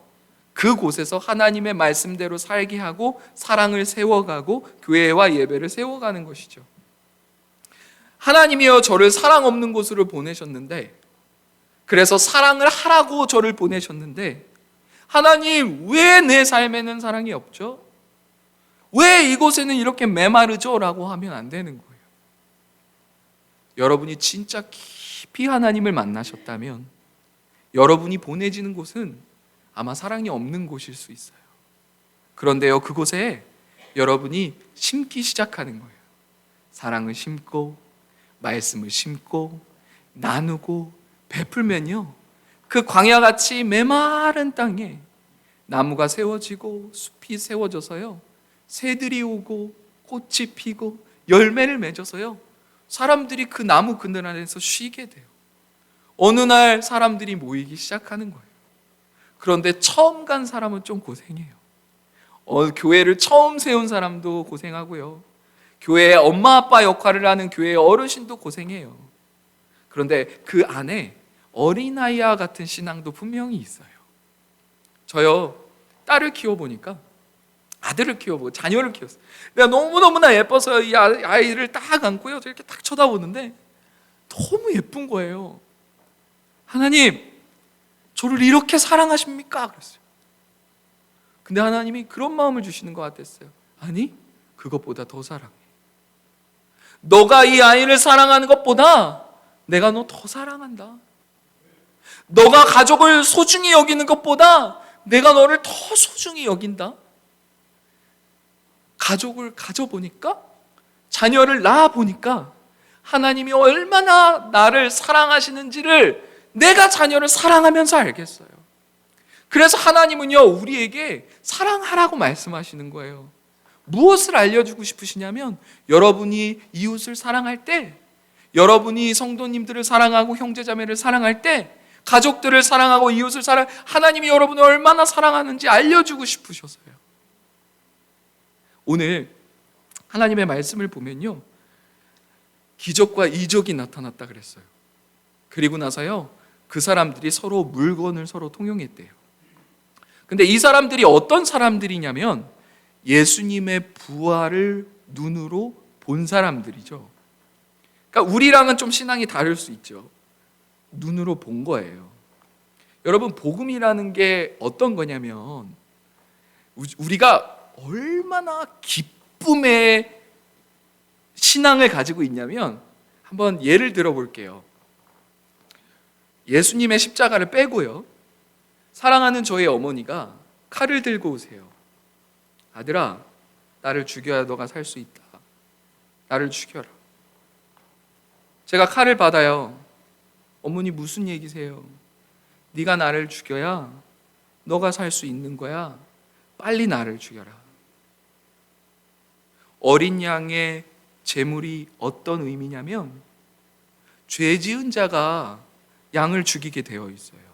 그곳에서 하나님의 말씀대로 살게 하고 사랑을 세워가고 교회와 예배를 세워가는 것이죠. 하나님이여 저를 사랑 없는 곳으로 보내셨는데, 그래서 사랑을 하라고 저를 보내셨는데, 하나님 왜 내 삶에는 사랑이 없죠? 왜 이곳에는 이렇게 메마르죠? 라고 하면 안 되는 거예요. 여러분이 진짜 깊이 하나님을 만나셨다면 여러분이 보내지는 곳은 아마 사랑이 없는 곳일 수 있어요. 그런데요, 그곳에 여러분이 심기 시작하는 거예요. 사랑을 심고 말씀을 심고 나누고 베풀면요, 그 광야같이 메마른 땅에 나무가 세워지고 숲이 세워져서요, 새들이 오고 꽃이 피고 열매를 맺어서요, 사람들이 그 나무 그늘 안에서 쉬게 돼요. 어느 날 사람들이 모이기 시작하는 거예요. 그런데 처음 간 사람은 좀 고생해요. 교회를 처음 세운 사람도 고생하고요, 교회의 엄마 아빠 역할을 하는 교회의 어르신도 고생해요. 그런데 그 안에 어린아이와 같은 신앙도 분명히 있어요. 저요, 딸을 키워보니까, 아들을 키워보고 자녀를 키웠어요. 내가 너무너무나 예뻐서 이 아이를 딱 안고요, 이렇게 딱 쳐다보는데 너무 예쁜 거예요. 하나님, 저를 이렇게 사랑하십니까? 그랬어요. 근데 하나님이 그런 마음을 주시는 것 같았어요. 아니, 그것보다 더 사랑해. 너가 이 아이를 사랑하는 것보다 내가 너 더 사랑한다. 너가 가족을 소중히 여기는 것보다 내가 너를 더 소중히 여긴다. 가족을 가져보니까, 자녀를 낳아보니까 하나님이 얼마나 나를 사랑하시는지를 내가 자녀를 사랑하면서 알겠어요. 그래서 하나님은요, 우리에게 사랑하라고 말씀하시는 거예요. 무엇을 알려주고 싶으시냐면, 여러분이 이웃을 사랑할 때, 여러분이 성도님들을 사랑하고 형제자매를 사랑할 때, 가족들을 사랑하고 이웃을 하나님이 여러분을 얼마나 사랑하는지 알려주고 싶으셔서요. 오늘 하나님의 말씀을 보면요, 기적과 이적이 나타났다 그랬어요. 그리고 나서요, 그 사람들이 서로 물건을 서로 통용했대요. 근데 이 사람들이 어떤 사람들이냐면 예수님의 부활을 눈으로 본 사람들이죠. 그러니까 우리랑은 좀 신앙이 다를 수 있죠. 눈으로 본 거예요. 여러분, 복음이라는 게 어떤 거냐면, 우리가 얼마나 기쁨의 신앙을 가지고 있냐면, 한번 예를 들어 볼게요. 예수님의 십자가를 빼고요, 사랑하는 저희 어머니가 칼을 들고 오세요. 아들아, 나를 죽여야 너가 살 수 있다. 나를 죽여라. 제가 칼을 받아요. 어머니, 무슨 얘기세요? 네가 나를 죽여야 너가 살 수 있는 거야. 빨리 나를 죽여라. 어린 양의 제물이 어떤 의미냐면, 죄 지은 자가 양을 죽이게 되어 있어요.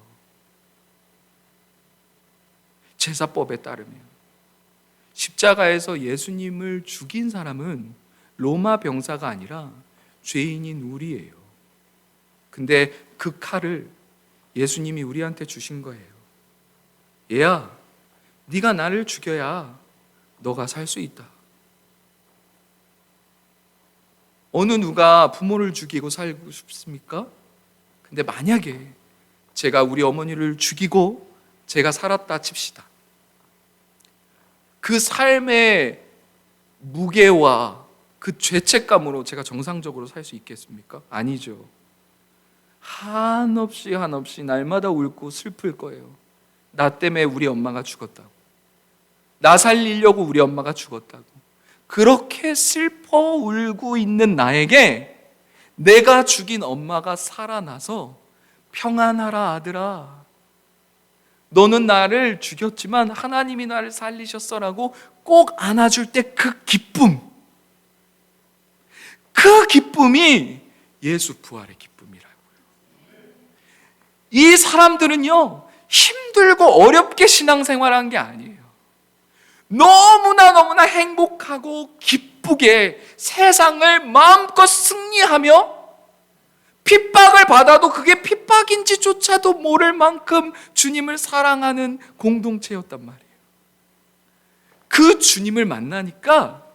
제사법에 따르면 십자가에서 예수님을 죽인 사람은 로마 병사가 아니라 죄인인 우리예요. 근데 그 칼을 예수님이 우리한테 주신 거예요. 얘야, 네가 나를 죽여야 너가 살 수 있다. 어느 누가 부모를 죽이고 살고 싶습니까? 근데 만약에 제가 우리 어머니를 죽이고 제가 살았다 칩시다. 그 삶의 무게와 그 죄책감으로 제가 정상적으로 살 수 있겠습니까? 아니죠. 한없이 날마다 울고 슬플 거예요. 나 때문에 우리 엄마가 죽었다고, 나 살리려고 우리 엄마가 죽었다고. 그렇게 슬퍼 울고 있는 나에게 내가 죽인 엄마가 살아나서 평안하라 아들아, 너는 나를 죽였지만 하나님이 나를 살리셨어라고 꼭 안아줄 때 그 기쁨, 그 기쁨이 예수 부활의 기쁨이라고요. 이 사람들은요, 힘들고 어렵게 신앙생활한 게 아니에요. 너무나 행복하고 기쁘게 세상을 마음껏 승리하며 핍박을 받아도 그게 핍박인지조차도 모를 만큼 주님을 사랑하는 공동체였단 말이에요. 그 주님을 만나니까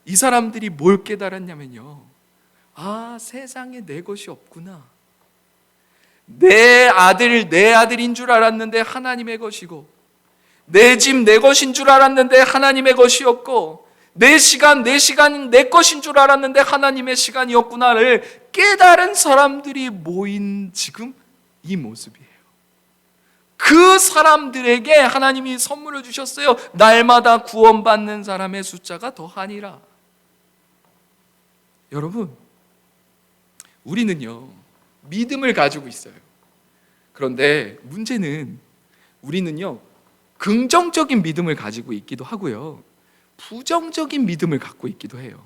이 사람들이 뭘 깨달았냐면요, 아, 세상에 내 것이 없구나. 내 아들인 줄 알았는데 하나님의 것이고, 내 집 내 것인 줄 알았는데 하나님의 것이었고, 내 시간 내 것인 줄 알았는데 하나님의 시간이었구나를 깨달은 사람들이 모인 지금 이 모습이에요. 그 사람들에게 하나님이 선물을 주셨어요. 날마다 구원받는 사람의 숫자가 더하니라. 여러분, 우리는요, 믿음을 가지고 있어요. 그런데 문제는 우리는요, 긍정적인 믿음을 가지고 있기도 하고요, 부정적인 믿음을 갖고 있기도 해요.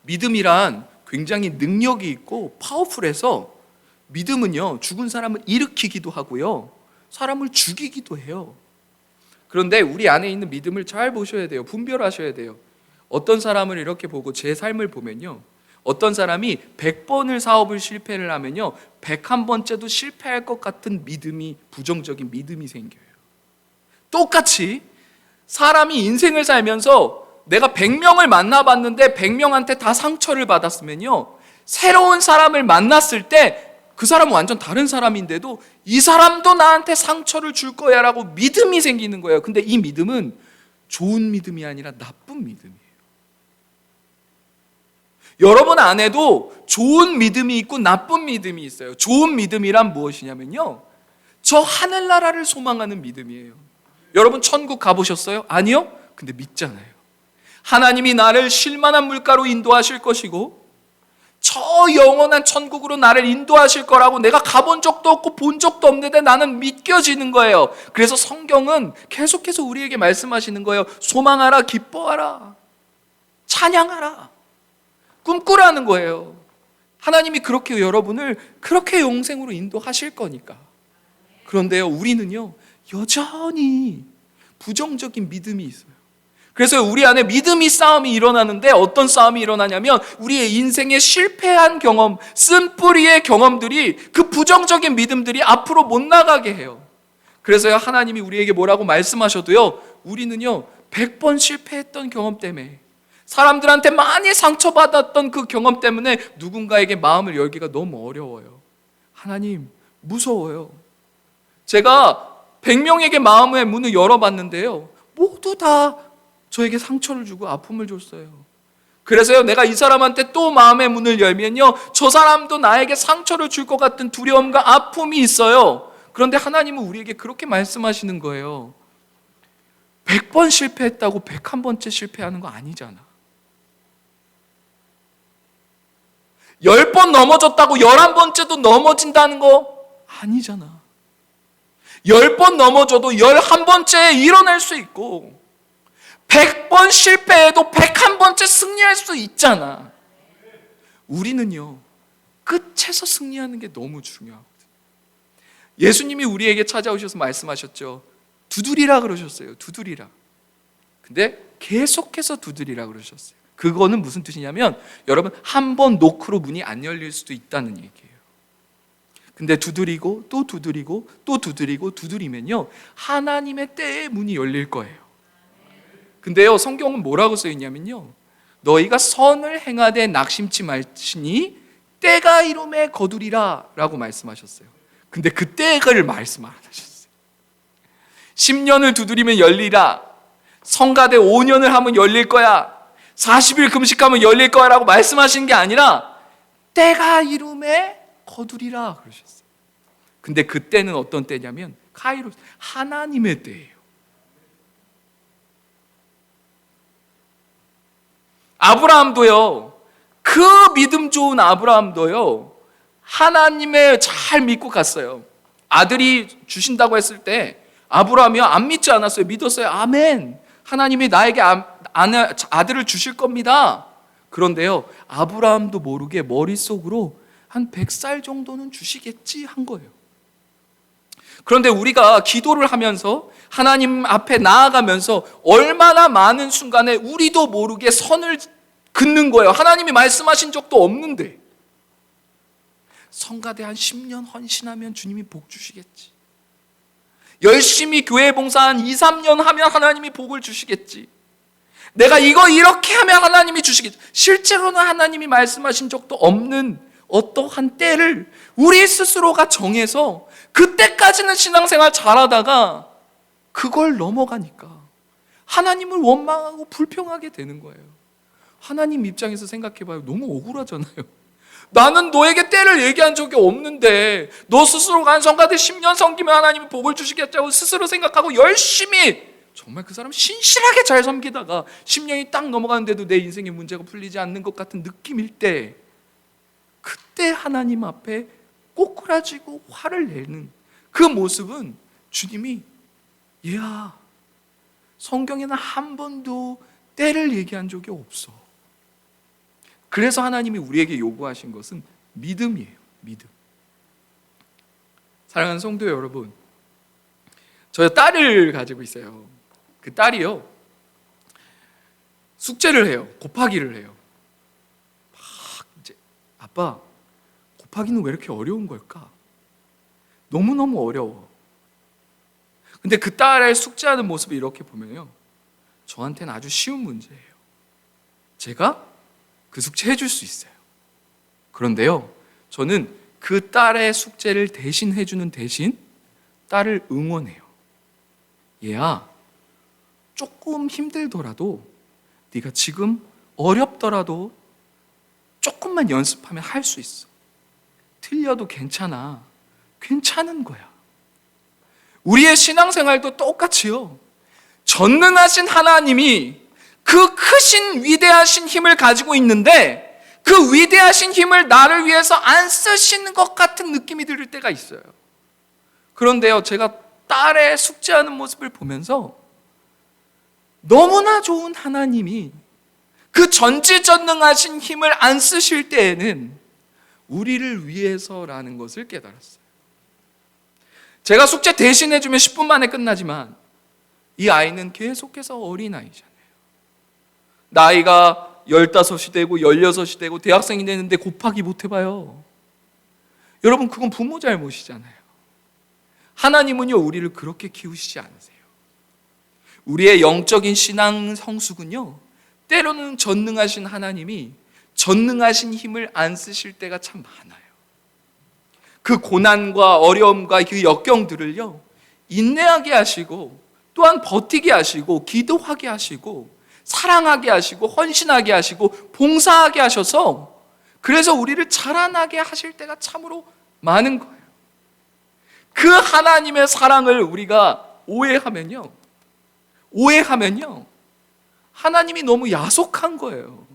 믿음이란 굉장히 능력이 있고 파워풀해서, 믿음은요, 죽은 사람을 일으키기도 하고요, 사람을 죽이기도 해요. 그런데 우리 안에 있는 믿음을 잘 보셔야 돼요. 분별하셔야 돼요. 어떤 사람을 이렇게 보고 제 삶을 보면요, 어떤 사람이 100번을 사업을 실패를 하면요, 101번째도 실패할 것 같은 믿음이, 부정적인 믿음이 생겨요. 똑같이 사람이 인생을 살면서 내가 100명을 만나봤는데 100명한테 다 상처를 받았으면요, 새로운 사람을 만났을 때 그 사람은 완전 다른 사람인데도 이 사람도 나한테 상처를 줄 거야 라고 믿음이 생기는 거예요. 근데 이 믿음은 좋은 믿음이 아니라 나쁜 믿음이에요. 여러분 안에도 좋은 믿음이 있고 나쁜 믿음이 있어요. 좋은 믿음이란 무엇이냐면요, 저 하늘나라를 소망하는 믿음이에요. 여러분 천국 가보셨어요? 아니요? 근데 믿잖아요. 하나님이 나를 쉴만한 물가로 인도하실 것이고, 저 영원한 천국으로 나를 인도하실 거라고 내가 가본 적도 없고 본 적도 없는데 나는 믿겨지는 거예요. 그래서 성경은 계속해서 우리에게 말씀하시는 거예요. 소망하라, 기뻐하라, 찬양하라, 꿈꾸라는 거예요. 하나님이 그렇게 여러분을 그렇게 영생으로 인도하실 거니까. 그런데요, 우리는요, 여전히 부정적인 믿음이 있어요. 그래서 우리 안에 믿음이 싸움이 일어나는데, 어떤 싸움이 일어나냐면 우리의 인생의 실패한 경험, 쓴뿌리의 경험들이, 그 부정적인 믿음들이 앞으로 못 나가게 해요. 그래서요, 하나님이 우리에게 뭐라고 말씀하셔도요, 우리는요 100번 실패했던 경험 때문에, 사람들한테 많이 상처받았던 그 경험 때문에 누군가에게 마음을 열기가 너무 어려워요. 하나님, 무서워요. 제가 100명에게 마음의 문을 열어봤는데요, 모두 다 저에게 상처를 주고 아픔을 줬어요. 그래서요, 내가 이 사람한테 또 마음의 문을 열면요, 저 사람도 나에게 상처를 줄 것 같은 두려움과 아픔이 있어요. 그런데 하나님은 우리에게 그렇게 말씀하시는 거예요. 100번 실패했다고 101번째 실패하는 거 아니잖아. 10번 넘어졌다고 11번째도 넘어진다는 거 아니잖아. 10번 넘어져도 11번째에 일어날 수 있고, 100번 실패해도 101번째 승리할 수 있잖아. 우리는요, 끝에서 승리하는 게 너무 중요하거든요. 예수님이 우리에게 찾아오셔서 말씀하셨죠. 두드리라 그러셨어요. 두드리라. 근데 계속해서 두드리라 그러셨어요. 그거는 무슨 뜻이냐면, 여러분, 한 번 노크로 문이 안 열릴 수도 있다는 얘기예요. 근데 두드리고 또 두드리고 또 두드리고 두드리면요, 하나님의 때에 문이 열릴 거예요. 근데요, 성경은 뭐라고 써 있냐면요, 너희가 선을 행하되 낙심치 말지니 때가 이름에 거두리라 라고 말씀하셨어요. 근데 그 때를 말씀 안 하셨어요. 10년을 두드리면 열리라, 성가대 5년을 하면 열릴 거야, 40일 금식하면 열릴 거야 라고 말씀하신 게 아니라 때가 이름에 거두리라 그러셨어요. 근데 그 때는 어떤 때냐면 카이로스, 하나님의 때예요. 아브라함도요, 그 믿음 좋은 아브라함도요, 하나님을 잘 믿고 갔어요. 아들이 주신다고 했을 때 아브라함이 안 믿지 않았어요. 믿었어요. 아멘. 하나님이 나에게 아들을 주실 겁니다. 그런데요, 아브라함도 모르게 머릿속으로 한 100살 정도는 주시겠지 한 거예요. 그런데 우리가 기도를 하면서 하나님 앞에 나아가면서 얼마나 많은 순간에 우리도 모르게 선을 긋는 거예요. 하나님이 말씀하신 적도 없는데 성가대 한 10년 헌신하면 주님이 복 주시겠지. 열심히 교회 봉사 한 2, 3년 하면 하나님이 복을 주시겠지. 내가 이거 이렇게 하면 하나님이 주시겠지. 실제로는 하나님이 말씀하신 적도 없는 어떠한 때를 우리 스스로가 정해서 그때까지는 신앙생활 잘하다가 그걸 넘어가니까 하나님을 원망하고 불평하게 되는 거예요. 하나님 입장에서 생각해봐요. 너무 억울하잖아요. 나는 너에게 때를 얘기한 적이 없는데 너 스스로가 한 성가대 10년 섬기면 하나님이 복을 주시겠다고 스스로 생각하고 열심히 정말 그 사람 신실하게 잘 섬기다가 10년이 딱 넘어가는데도 내 인생의 문제가 풀리지 않는 것 같은 느낌일 때 그때 하나님 앞에 꼬꾸라지고 화를 내는 그 모습은 주님이 얘야 성경에는 한 번도 때를 얘기한 적이 없어. 그래서 하나님이 우리에게 요구하신 것은 믿음이에요. 믿음. 사랑하는 성도 여러분, 저 딸을 가지고 있어요. 그 딸이요 숙제를 해요. 곱하기를 해요. 막 이제 아빠 곱하기는 왜 이렇게 어려운 걸까? 너무너무 어려워. 근데 그 딸의 숙제하는 모습을 이렇게 보면요 저한테는 아주 쉬운 문제예요. 제가 그 숙제 해줄 수 있어요. 그런데요 저는 그 딸의 숙제를 대신 해주는 대신 딸을 응원해요. 얘야 조금 힘들더라도 네가 지금 어렵더라도 조금만 연습하면 할 수 있어. 틀려도 괜찮아. 괜찮은 거야. 우리의 신앙생활도 똑같이요. 전능하신 하나님이 그 크신 위대하신 힘을 가지고 있는데 그 위대하신 힘을 나를 위해서 안 쓰시는 것 같은 느낌이 들 때가 있어요. 그런데요 제가 딸의 숙제하는 모습을 보면서 너무나 좋은 하나님이 그 전지전능하신 힘을 안 쓰실 때에는 우리를 위해서라는 것을 깨달았어요. 제가 숙제 대신 해주면 10분 만에 끝나지만 이 아이는 계속해서 어린아이잖아요. 나이가 15이 되고 16이 되고 대학생이 되는데 곱하기 못 해봐요. 여러분 그건 부모 잘못이잖아요. 하나님은요 우리를 그렇게 키우시지 않으세요. 우리의 영적인 신앙 성숙은요 때로는 전능하신 하나님이 전능하신 힘을 안 쓰실 때가 참 많아요. 그 고난과 어려움과 그 역경들을요 인내하게 하시고 또한 버티게 하시고 기도하게 하시고 사랑하게 하시고 헌신하게 하시고 봉사하게 하셔서 그래서 우리를 자라나게 하실 때가 참으로 많은 거예요. 그 하나님의 사랑을 우리가 오해하면요 하나님이 너무 야속한 거예요.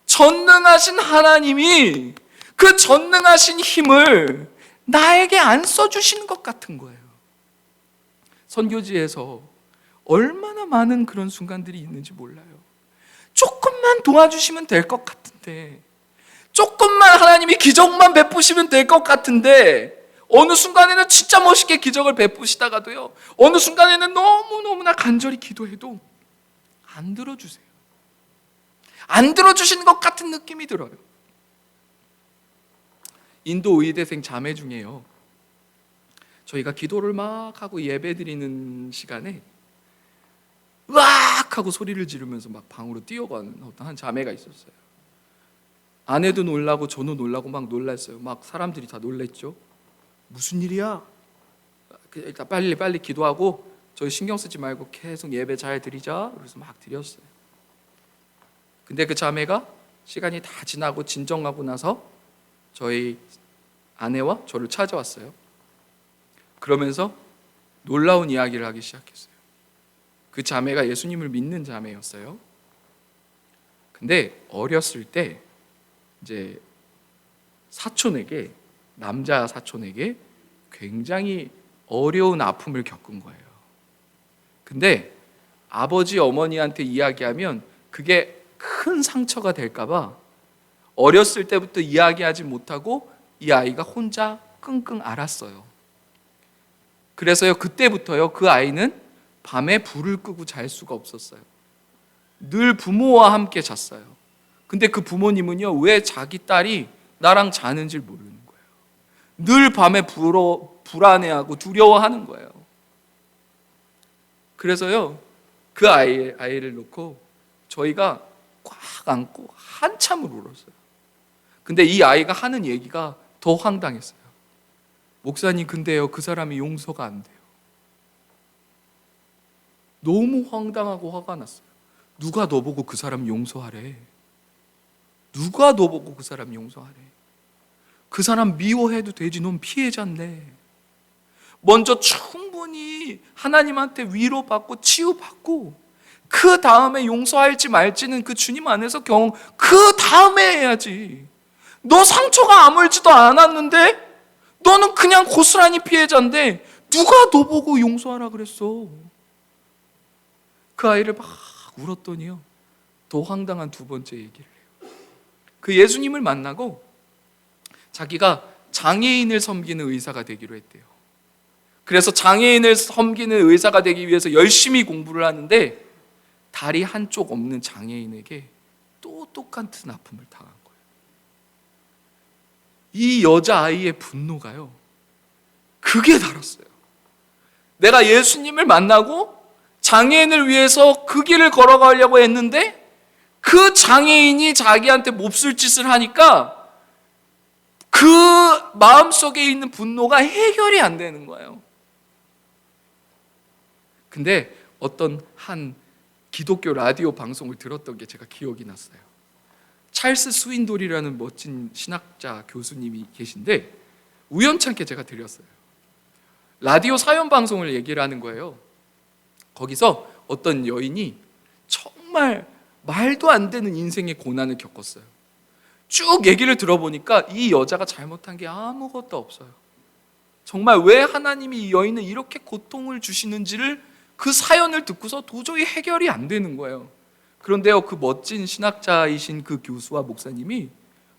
전능하신 하나님이 그 전능하신 힘을 나에게 안 써주시는 것 같은 거예요. 선교지에서 얼마나 많은 그런 순간들이 있는지 몰라요. 조금만 도와주시면 될 것 같은데 조금만 하나님이 기적만 베푸시면 될 것 같은데 어느 순간에는 진짜 멋있게 기적을 베푸시다가도요 어느 순간에는 너무너무나 간절히 기도해도 안 들어주세요. 안 들어주시는 것 같은 느낌이 들어요. 인도 의대생 자매 중에요 저희가 기도를 막 하고 예배 드리는 시간에 으악 하고 소리를 지르면서 막 방으로 뛰어가는 어떤 한 자매가 있었어요. 아내도 놀라고 저도 놀라고 막 놀랐어요. 막 사람들이 다 놀랬죠. 무슨 일이야? 일단 빨리 기도하고 저희 신경 쓰지 말고 계속 예배 잘 드리자. 그래서 막 드렸어요. 근데 그 자매가 시간이 다 지나고 진정하고 나서 저희 아내와 저를 찾아왔어요. 그러면서 놀라운 이야기를 하기 시작했어요. 그 자매가 예수님을 믿는 자매였어요. 근데 어렸을 때 이제 사촌에게 남자 사촌에게 굉장히 어려운 아픔을 겪은 거예요. 근데 아버지 어머니한테 이야기하면 그게 큰 상처가 될까봐 어렸을 때부터 이야기하지 못하고 이 아이가 혼자 끙끙 앓았어요. 그래서요, 그때부터요, 그 아이는 밤에 불을 끄고 잘 수가 없었어요. 늘 부모와 함께 잤어요. 근데 그 부모님은요, 왜 자기 딸이 나랑 자는지 모르는 거예요. 늘 밤에 불안해하고 두려워하는 거예요. 그래서요, 그 아이를 놓고 저희가 꽉 안고 한참을 울었어요. 근데 이 아이가 하는 얘기가 더 황당했어요. 목사님, 근데요, 그 사람이 용서가 안 돼요. 너무 황당하고 화가 났어요. 누가 너보고 그 사람 용서하래? 누가 너보고 그 사람 용서하래? 그 사람 미워해도 되지, 넌 피해자인데. 먼저 충분히 하나님한테 위로받고 치유받고 그 다음에 용서할지 말지는 그 주님 안에서 그 다음에 해야지. 너 상처가 아물지도 않았는데 너는 그냥 고스란히 피해자인데 누가 너보고 용서하라 그랬어? 그 아이를 막 울었더니요, 더 황당한 두 번째 얘기를 해요. 그 예수님을 만나고 자기가 장애인을 섬기는 의사가 되기로 했대요. 그래서 장애인을 섬기는 의사가 되기 위해서 열심히 공부를 하는데 다리 한쪽 없는 장애인에게 또 똑같은 아픔을 당한 거예요. 이 여자아이의 분노가요, 극에 달았어요. 내가 예수님을 만나고 장애인을 위해서 그 길을 걸어가려고 했는데 그 장애인이 자기한테 몹쓸 짓을 하니까 그 마음속에 있는 분노가 해결이 안 되는 거예요. 근데 어떤 한 기독교 라디오 방송을 들었던 게 제가 기억이 났어요. 찰스 스윈돌이라는 멋진 신학자 교수님이 계신데 우연찮게 제가 들었어요. 라디오 사연 방송을 얘기를 하는 거예요. 거기서 어떤 여인이 정말 말도 안 되는 인생의 고난을 겪었어요. 쭉 얘기를 들어보니까 이 여자가 잘못한 게 아무것도 없어요. 정말 왜 하나님이 이 여인을 이렇게 고통을 주시는지를 그 사연을 듣고서 도저히 해결이 안 되는 거예요. 그런데요, 그 멋진 신학자이신 그 교수와 목사님이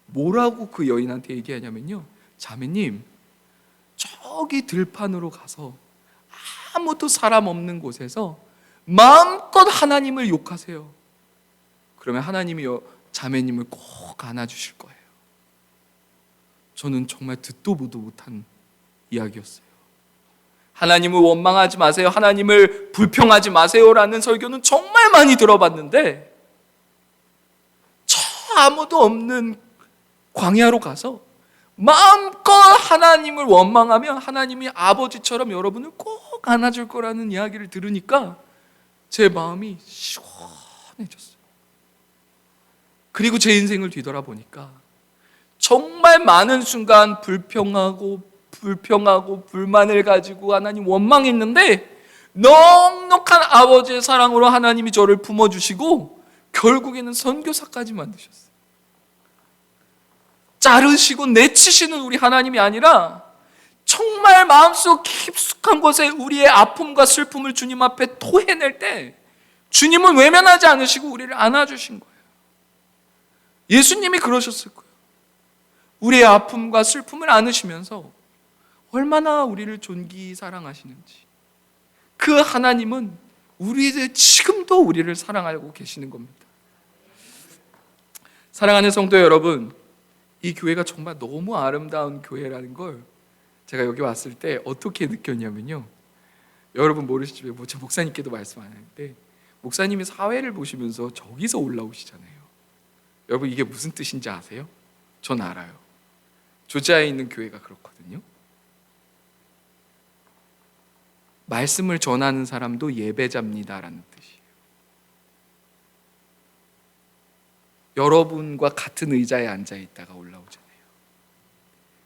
뭐라고 그 여인한테 얘기하냐면요, 자매님, 저기 들판으로 가서 아무도 사람 없는 곳에서 마음껏 하나님을 욕하세요. 그러면 하나님이 자매님을 꼭 안아주실 거예요. 저는 정말 듣도 보도 못한 이야기였어요. 하나님을 원망하지 마세요, 하나님을 불평하지 마세요라는 설교는 정말 많이 들어봤는데 저 아무도 없는 광야로 가서 마음껏 하나님을 원망하면 하나님이 아버지처럼 여러분을 꼭 안아줄 거라는 이야기를 들으니까 제 마음이 시원해졌어요. 그리고 제 인생을 뒤돌아보니까 정말 많은 순간 불평하고 불만을 가지고 하나님 원망했는데 넉넉한 아버지의 사랑으로 하나님이 저를 품어주시고 결국에는 선교사까지 만드셨어요. 자르시고 내치시는 우리 하나님이 아니라 정말 마음속 깊숙한 곳에 우리의 아픔과 슬픔을 주님 앞에 토해낼 때 주님은 외면하지 않으시고 우리를 안아주신 거예요. 예수님이 그러셨을 거예요. 우리의 아픔과 슬픔을 안으시면서 얼마나 우리를 존귀히 사랑하시는지. 그 하나님은 지금도 우리를 사랑하고 계시는 겁니다. 사랑하는 성도 여러분, 이 교회가 정말 너무 아름다운 교회라는 걸 제가 여기 왔을 때 어떻게 느꼈냐면요, 여러분 모르시지만 제 목사님께도 말씀 안 하는데 목사님이 사회를 보시면서 저기서 올라오시잖아요. 여러분 이게 무슨 뜻인지 아세요? 전 알아요. 조지아에 있는 교회가 그렇거든요. 말씀을 전하는 사람도 예배자입니다라는 뜻이에요. 여러분과 같은 의자에 앉아 있다가 올라오잖아요.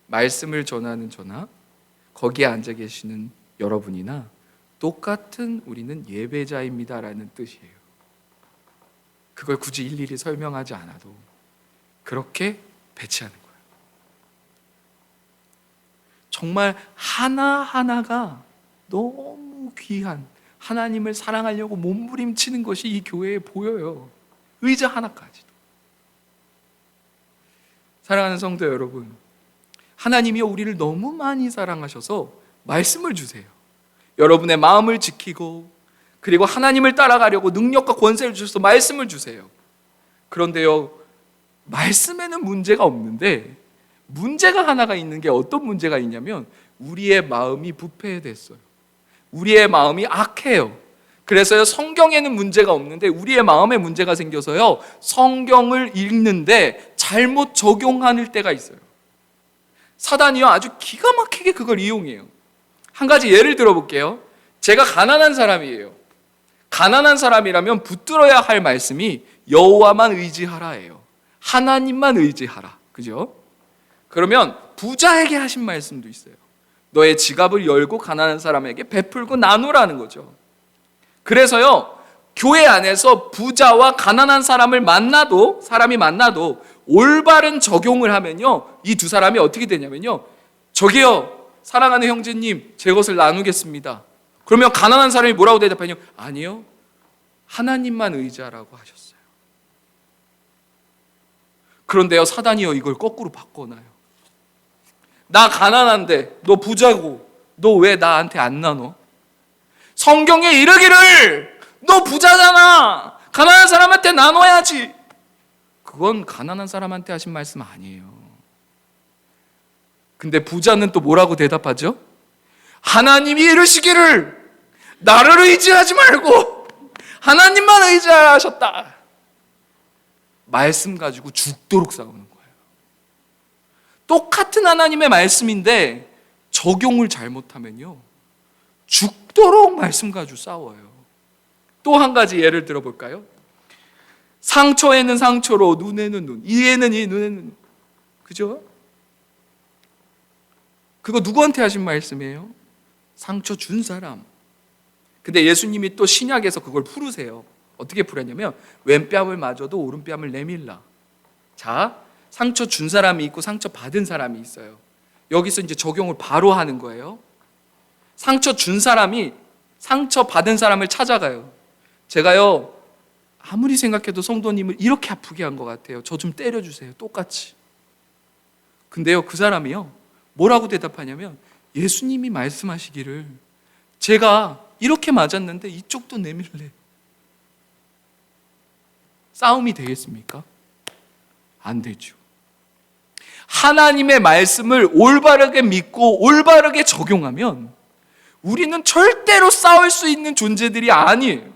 말씀을 전하는 저나 거기에 앉아 계시는 여러분이나 똑같은 우리는 예배자입니다라는 뜻이에요. 그걸 굳이 일일이 설명하지 않아도 그렇게 배치하는 거예요. 정말 하나하나가 너무 귀한, 하나님을 사랑하려고 몸부림치는 것이 이 교회에 보여요. 의자 하나까지도. 사랑하는 성도 여러분, 하나님이 우리를 너무 많이 사랑하셔서 말씀을 주세요. 여러분의 마음을 지키고, 그리고 하나님을 따라가려고 능력과 권세를 주셔서 말씀을 주세요. 그런데요, 말씀에는 문제가 없는데 문제가 하나가 있는 게 어떤 문제가 있냐면 우리의 마음이 부패됐어요. 우리의 마음이 악해요. 그래서요, 성경에는 문제가 없는데 우리의 마음에 문제가 생겨서요, 성경을 읽는데 잘못 적용하는 때가 있어요. 사단이요, 아주 기가 막히게 그걸 이용해요. 한 가지 예를 들어볼게요. 제가 가난한 사람이에요. 가난한 사람이라면 붙들어야 할 말씀이 여호와만 의지하라예요. 하나님만 의지하라. 그죠? 그러면 부자에게 하신 말씀도 있어요. 너의 지갑을 열고 가난한 사람에게 베풀고 나누라는 거죠. 그래서요, 교회 안에서 부자와 가난한 사람이 만나도 올바른 적용을 하면요, 이 두 사람이 어떻게 되냐면요, 저기요, 사랑하는 형제님, 제 것을 나누겠습니다. 그러면 가난한 사람이 뭐라고 대답하냐면, 아니요, 하나님만 의지하라고 하셨어요. 그런데요, 사단이요, 이걸 거꾸로 바꿔놔요. 나 가난한데 너 부자고 너 왜 나한테 안 나눠? 성경에 이르기를 너 부자잖아, 가난한 사람한테 나눠야지. 그건 가난한 사람한테 하신 말씀 아니에요. 근데 부자는 또 뭐라고 대답하죠? 하나님이 이르시기를 나를 의지하지 말고 하나님만 의지하셨다. 말씀 가지고 죽도록 싸우는 거예요. 똑같은 하나님의 말씀인데 적용을 잘못하면요, 죽도록 말씀 가지고 싸워요. 또 한 가지 예를 들어볼까요? 상처에는 상처로, 눈에는 눈, 이에는 이, 눈에는 눈. 그죠? 그거 누구한테 하신 말씀이에요? 상처 준 사람. 근데 예수님이 또 신약에서 그걸 풀으세요. 어떻게 풀었냐면 왼뺨을 맞아도 오른뺨을 내밀라. 자, 상처 준 사람이 있고 상처 받은 사람이 있어요. 여기서 이제 적용을 바로 하는 거예요. 상처 준 사람이 상처 받은 사람을 찾아가요. 제가요, 아무리 생각해도 성도님을 이렇게 아프게 한 것 같아요. 저 좀 때려주세요. 똑같이. 근데요, 그 사람이요, 뭐라고 대답하냐면 예수님이 말씀하시기를 제가 이렇게 맞았는데 이쪽도 내밀래. 싸움이 되겠습니까? 안 되죠. 하나님의 말씀을 올바르게 믿고 올바르게 적용하면 우리는 절대로 싸울 수 있는 존재들이 아니에요.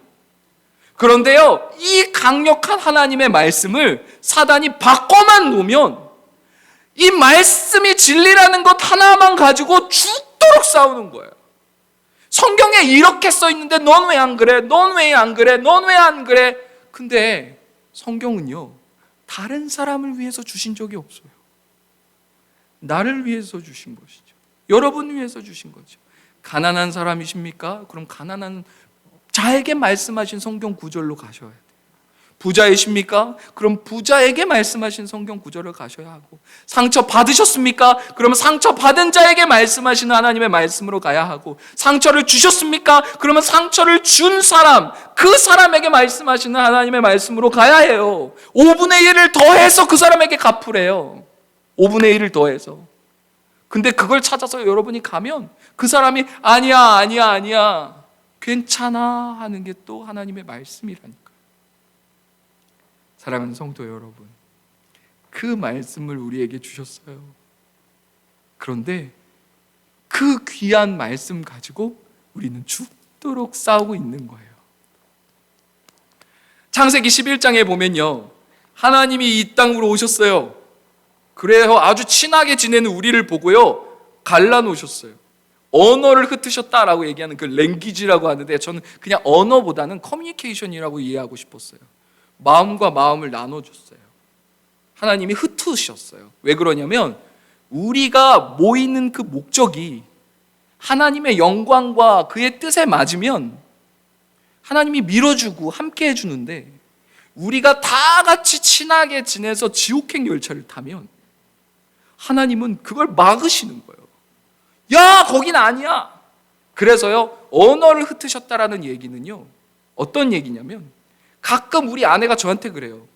그런데요, 이 강력한 하나님의 말씀을 사단이 바꿔만 놓으면 이 말씀이 진리라는 것 하나만 가지고 죽도록 싸우는 거예요. 성경에 이렇게 써 있는데 넌 왜 안 그래? 넌 왜 안 그래? 넌 왜 안 그래? 근데 성경은요, 다른 사람을 위해서 주신 적이 없어요. 나를 위해서 주신 것이죠. 여러분 위해서 주신 거죠. 가난한 사람이십니까? 그럼 가난한 자에게 말씀하신 성경 구절로 가셔야 돼요. 부자이십니까? 그럼 부자에게 말씀하신 성경 구절을 가셔야 하고, 상처 받으셨습니까? 그러면 상처 받은 자에게 말씀하시는 하나님의 말씀으로 가야 하고, 상처를 주셨습니까? 그러면 상처를 준 사람, 그 사람에게 말씀하시는 하나님의 말씀으로 가야 해요. 5분의 1을 더해서 그 사람에게 갚으래요. 5분의 1을 더해서. 근데 그걸 찾아서 여러분이 가면 그 사람이 아니야 괜찮아 하는 게 또 하나님의 말씀이라니까. 사랑하는 성도 여러분, 그 말씀을 우리에게 주셨어요. 그런데 그 귀한 말씀 가지고 우리는 죽도록 싸우고 있는 거예요. 창세기 11장에 보면요, 하나님이 이 땅으로 오셨어요. 그래서 아주 친하게 지내는 우리를 보고요, 갈라놓으셨어요. 언어를 흩으셨다라고 얘기하는 그 랭귀지라고 하는데, 저는 그냥 언어보다는 커뮤니케이션이라고 이해하고 싶었어요. 마음과 마음을 나눠줬어요. 하나님이 흩으셨어요. 왜 그러냐면 우리가 모이는 그 목적이 하나님의 영광과 그의 뜻에 맞으면 하나님이 밀어주고 함께 해주는데, 우리가 다 같이 친하게 지내서 지옥행 열차를 타면 하나님은 그걸 막으시는 거예요. 야, 거긴 아니야. 그래서요, 언어를 흩으셨다라는 얘기는요, 어떤 얘기냐면 가끔 우리 아내가 저한테 그래요.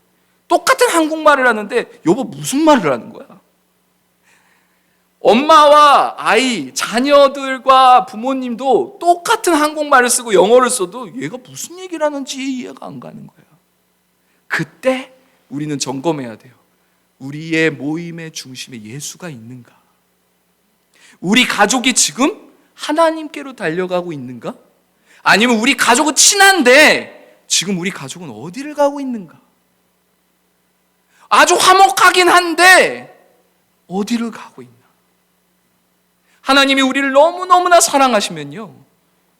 똑같은 한국말을 하는데 여보 무슨 말을 하는 거야? 엄마와 아이, 자녀들과 부모님도 똑같은 한국말을 쓰고 영어를 써도 얘가 무슨 얘기를 하는지 이해가 안 가는 거예요. 그때 우리는 점검해야 돼요. 우리의 모임의 중심에 예수가 있는가? 우리 가족이 지금 하나님께로 달려가고 있는가? 아니면 우리 가족은 친한데 지금 우리 가족은 어디를 가고 있는가? 아주 화목하긴 한데 어디를 가고 있나? 하나님이 우리를 너무너무나 사랑하시면요,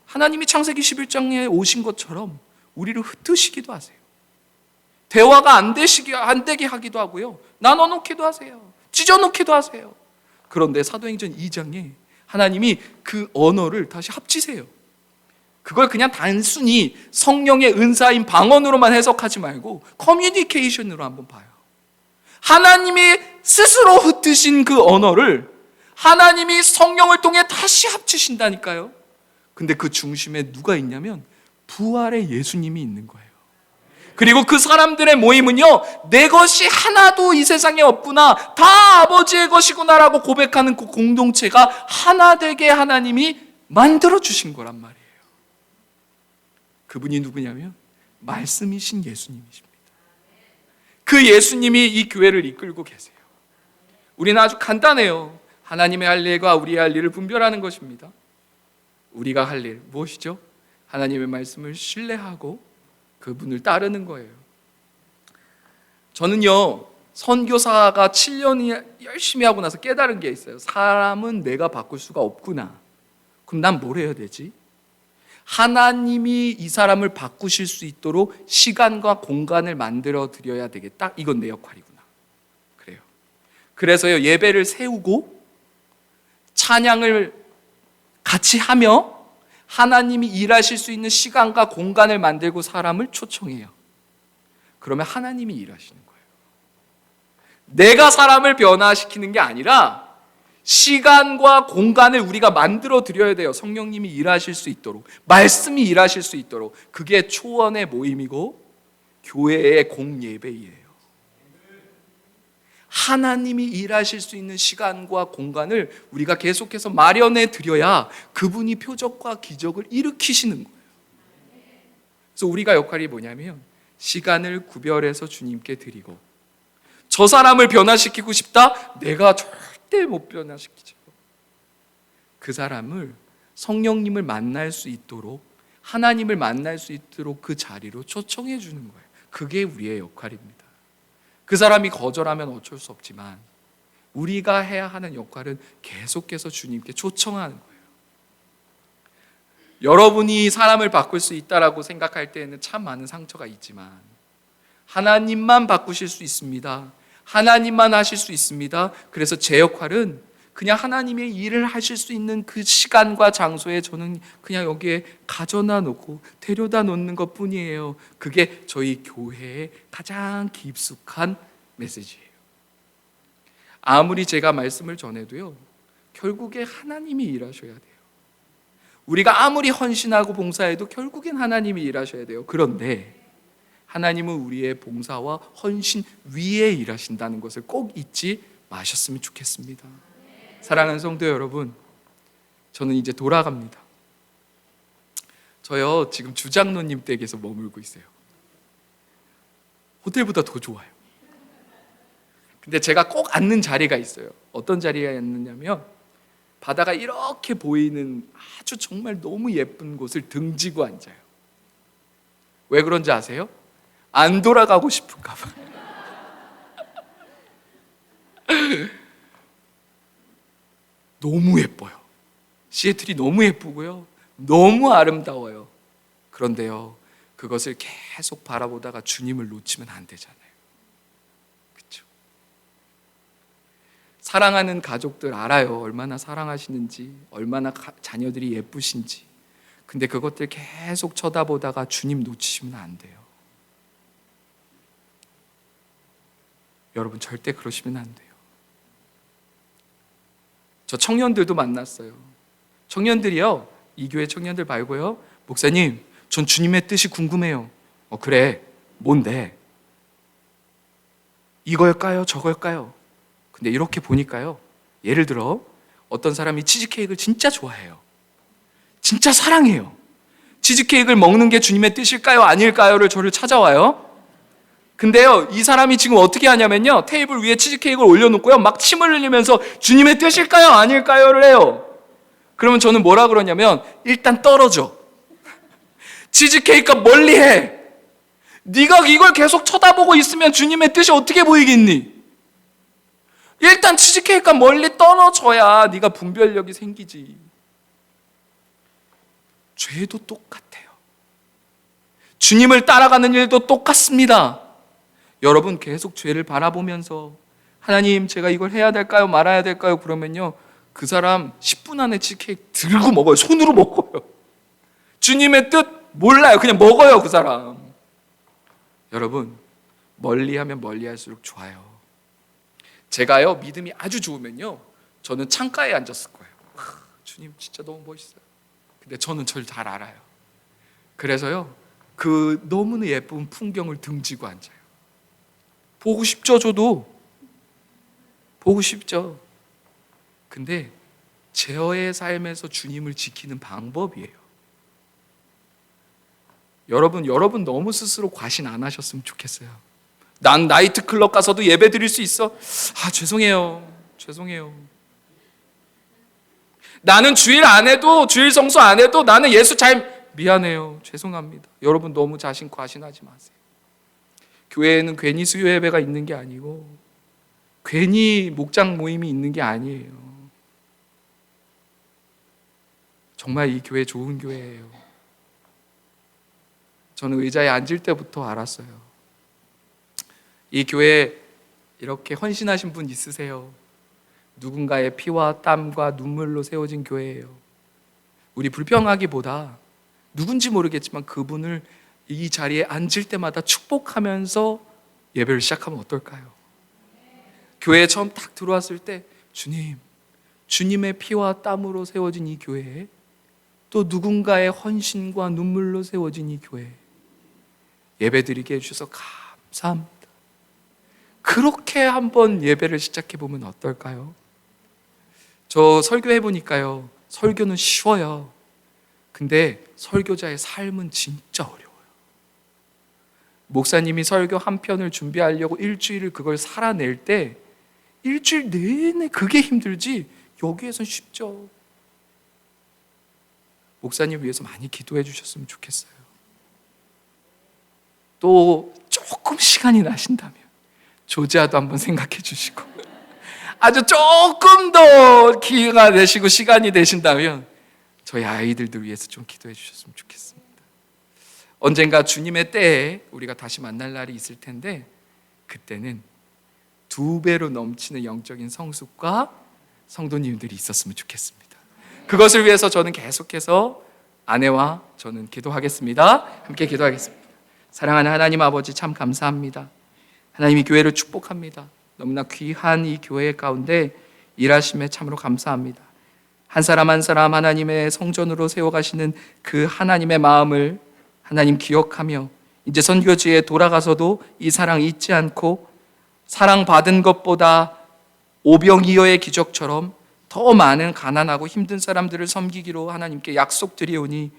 하나님이 창세기 11장에 오신 것처럼 우리를 흩으시기도 하세요. 대화가 안 되게 하기도 하고요, 나눠놓기도 하세요. 찢어놓기도 하세요. 그런데 사도행전 2장에 하나님이 그 언어를 다시 합치세요. 그걸 그냥 단순히 성령의 은사인 방언으로만 해석하지 말고 커뮤니케이션으로 한번 봐요. 하나님이 스스로 흩으신 그 언어를 하나님이 성령을 통해 다시 합치신다니까요. 근데 그 중심에 누가 있냐면 부활의 예수님이 있는 거예요. 그리고 그 사람들의 모임은요, 내 것이 하나도 이 세상에 없구나, 다 아버지의 것이구나라고 고백하는 그 공동체가 하나 되게 하나님이 만들어주신 거란 말이에요. 그분이 누구냐면 말씀이신 예수님이십니다. 그 예수님이 이 교회를 이끌고 계세요. 우리는 아주 간단해요. 하나님의 할 일과 우리의 할 일을 분별하는 것입니다. 우리가 할 일 무엇이죠? 하나님의 말씀을 신뢰하고 그분을 따르는 거예요. 저는요, 선교사가 7년 열심히 하고 나서 깨달은 게 있어요. 사람은 내가 바꿀 수가 없구나. 그럼 난 뭘 해야 되지? 하나님이 이 사람을 바꾸실 수 있도록 시간과 공간을 만들어 드려야 되겠다. 이건 내 역할이구나. 그래요. 그래서요, 예배를 세우고 찬양을 같이 하며 하나님이 일하실 수 있는 시간과 공간을 만들고 사람을 초청해요. 그러면 하나님이 일하시는 거예요. 내가 사람을 변화시키는 게 아니라 시간과 공간을 우리가 만들어 드려야 돼요. 성령님이 일하실 수 있도록, 말씀이 일하실 수 있도록. 그게 초원의 모임이고 교회의 공예배예요. 하나님이 일하실 수 있는 시간과 공간을 우리가 계속해서 마련해 드려야 그분이 표적과 기적을 일으키시는 거예요. 그래서 우리가 역할이 뭐냐면 시간을 구별해서 주님께 드리고, 저 사람을 변화시키고 싶다? 내가 절대 못 변화시키죠. 그 사람을 성령님을 만날 수 있도록, 하나님을 만날 수 있도록 그 자리로 초청해 주는 거예요. 그게 우리의 역할입니다. 그 사람이 거절하면 어쩔 수 없지만 우리가 해야 하는 역할은 계속해서 주님께 초청하는 거예요. 여러분이 사람을 바꿀 수 있다라고 생각할 때에는 참 많은 상처가 있지만 하나님만 바꾸실 수 있습니다. 하나님만 하실 수 있습니다. 그래서 제 역할은 그냥 하나님의 일을 하실 수 있는 그 시간과 장소에 저는 그냥 여기에 가져다 놓고 데려다 놓는 것 뿐이에요. 그게 저희 교회의 가장 깊숙한 메시지예요. 아무리 제가 말씀을 전해도요, 결국에 하나님이 일하셔야 돼요. 우리가 아무리 헌신하고 봉사해도 결국엔 하나님이 일하셔야 돼요. 그런데 하나님은 우리의 봉사와 헌신 위에 일하신다는 것을 꼭 잊지 마셨으면 좋겠습니다. 사랑하는 성도 여러분, 저는 이제 돌아갑니다. 저요, 지금 주장로님 댁에서 머물고 있어요. 호텔보다 더 좋아요. 근데 제가 꼭 앉는 자리가 있어요. 어떤 자리가 있느냐면 바다가 이렇게 보이는 아주 정말 너무 예쁜 곳을 등지고 앉아요. 왜 그런지 아세요? 안 돌아가고 싶은가 봐. 너무 예뻐요. 시애틀이 너무 예쁘고요, 너무 아름다워요. 그런데요, 그것을 계속 바라보다가 주님을 놓치면 안 되잖아요. 그렇죠? 사랑하는 가족들 알아요. 얼마나 사랑하시는지, 얼마나 자녀들이 예쁘신지. 근데 그것들 계속 쳐다보다가 주님 놓치시면 안 돼요. 여러분, 절대 그러시면 안 돼요. 저 청년들도 만났어요. 청년들이요, 이 교회 청년들 말고요, 목사님, 전 주님의 뜻이 궁금해요. 그래, 뭔데? 이걸까요? 저걸까요? 근데 이렇게 보니까요, 예를 들어 어떤 사람이 치즈케이크를 진짜 좋아해요. 진짜 사랑해요. 치즈케이크를 먹는 게 주님의 뜻일까요? 아닐까요?를 저를 찾아와요. 근데요, 이 사람이 지금 어떻게 하냐면요, 테이블 위에 치즈케이크를 올려놓고요, 막 침을 흘리면서 주님의 뜻일까요? 아닐까요?를 해요. 그러면 저는 뭐라 그러냐면, 일단 떨어져. 치즈케이크가 멀리해. 네가 이걸 계속 쳐다보고 있으면 주님의 뜻이 어떻게 보이겠니? 일단 치즈케이크가 멀리 떨어져야 네가 분별력이 생기지. 죄도 똑같아요. 주님을 따라가는 일도 똑같습니다. 여러분 계속 죄를 바라보면서 하나님, 제가 이걸 해야 될까요? 말아야 될까요? 그러면요, 그 사람 10분 안에 치즈케이크 들고 먹어요. 손으로 먹어요. 주님의 뜻 몰라요. 그냥 먹어요, 그 사람. 여러분, 멀리하면 멀리할수록 좋아요. 제가요, 믿음이 아주 좋으면요, 저는 창가에 앉았을 거예요. 주님 진짜 너무 멋있어요. 근데 저는 저를 잘 알아요. 그래서요, 그 너무나 예쁜 풍경을 등지고 앉아요. 보고 싶죠, 저도. 보고 싶죠. 근데 저의 삶에서 주님을 지키는 방법이에요. 여러분 너무 스스로 과신 안 하셨으면 좋겠어요. 난 나이트클럽 가서도 예배 드릴 수 있어. 죄송해요. 나는 주일 안 해도, 주일 성수 안 해도 나는 예수 미안해요. 죄송합니다. 여러분 너무 자신 과신하지 마세요. 교회에는 괜히 수요 예배가 있는 게 아니고, 괜히 목장 모임이 있는 게 아니에요. 정말 이 교회 좋은 교회예요. 저는 의자에 앉을 때부터 알았어요. 이 교회에 이렇게 헌신하신 분 있으세요. 누군가의 피와 땀과 눈물로 세워진 교회예요. 우리 불평하기보다 누군지 모르겠지만 그분을 이 자리에 앉을 때마다 축복하면서 예배를 시작하면 어떨까요? 교회에 처음 딱 들어왔을 때, 주님의 피와 땀으로 세워진 이 교회에, 또 누군가의 헌신과 눈물로 세워진 이 교회, 예배드리게 해주셔서 감사합니다. 그렇게 한번 예배를 시작해보면 어떨까요? 저 설교해보니까요, 설교는 쉬워요. 근데 설교자의 삶은 진짜 어려워요. 목사님이 설교 한 편을 준비하려고 일주일을 그걸 살아낼 때 일주일 내내 그게 힘들지, 여기에선 쉽죠. 목사님 위해서 많이 기도해 주셨으면 좋겠어요. 또 조금 시간이 나신다면 조지아도 한번 생각해 주시고, 아주 조금 더 기회가 되시고 시간이 되신다면 저희 아이들들 위해서 좀 기도해 주셨으면 좋겠습니다. 언젠가 주님의 때에 우리가 다시 만날 날이 있을 텐데, 그때는 2배로 넘치는 영적인 성숙과 성도님들이 있었으면 좋겠습니다. 그것을 위해서 저는 계속해서 아내와 저는 기도하겠습니다. 함께 기도하겠습니다. 사랑하는 하나님 아버지, 참 감사합니다. 하나님이 교회를 축복합니다. 너무나 귀한 이 교회 가운데 일하심에 참으로 감사합니다. 한 사람 한 사람 하나님의 성전으로 세워가시는 그 하나님의 마음을 하나님 기억하며, 이제 선교지에 돌아가서도 이 사랑 잊지 않고, 사랑받은 것보다 오병이어의 기적처럼 더 많은 가난하고 힘든 사람들을 섬기기로 하나님께 약속드리오니,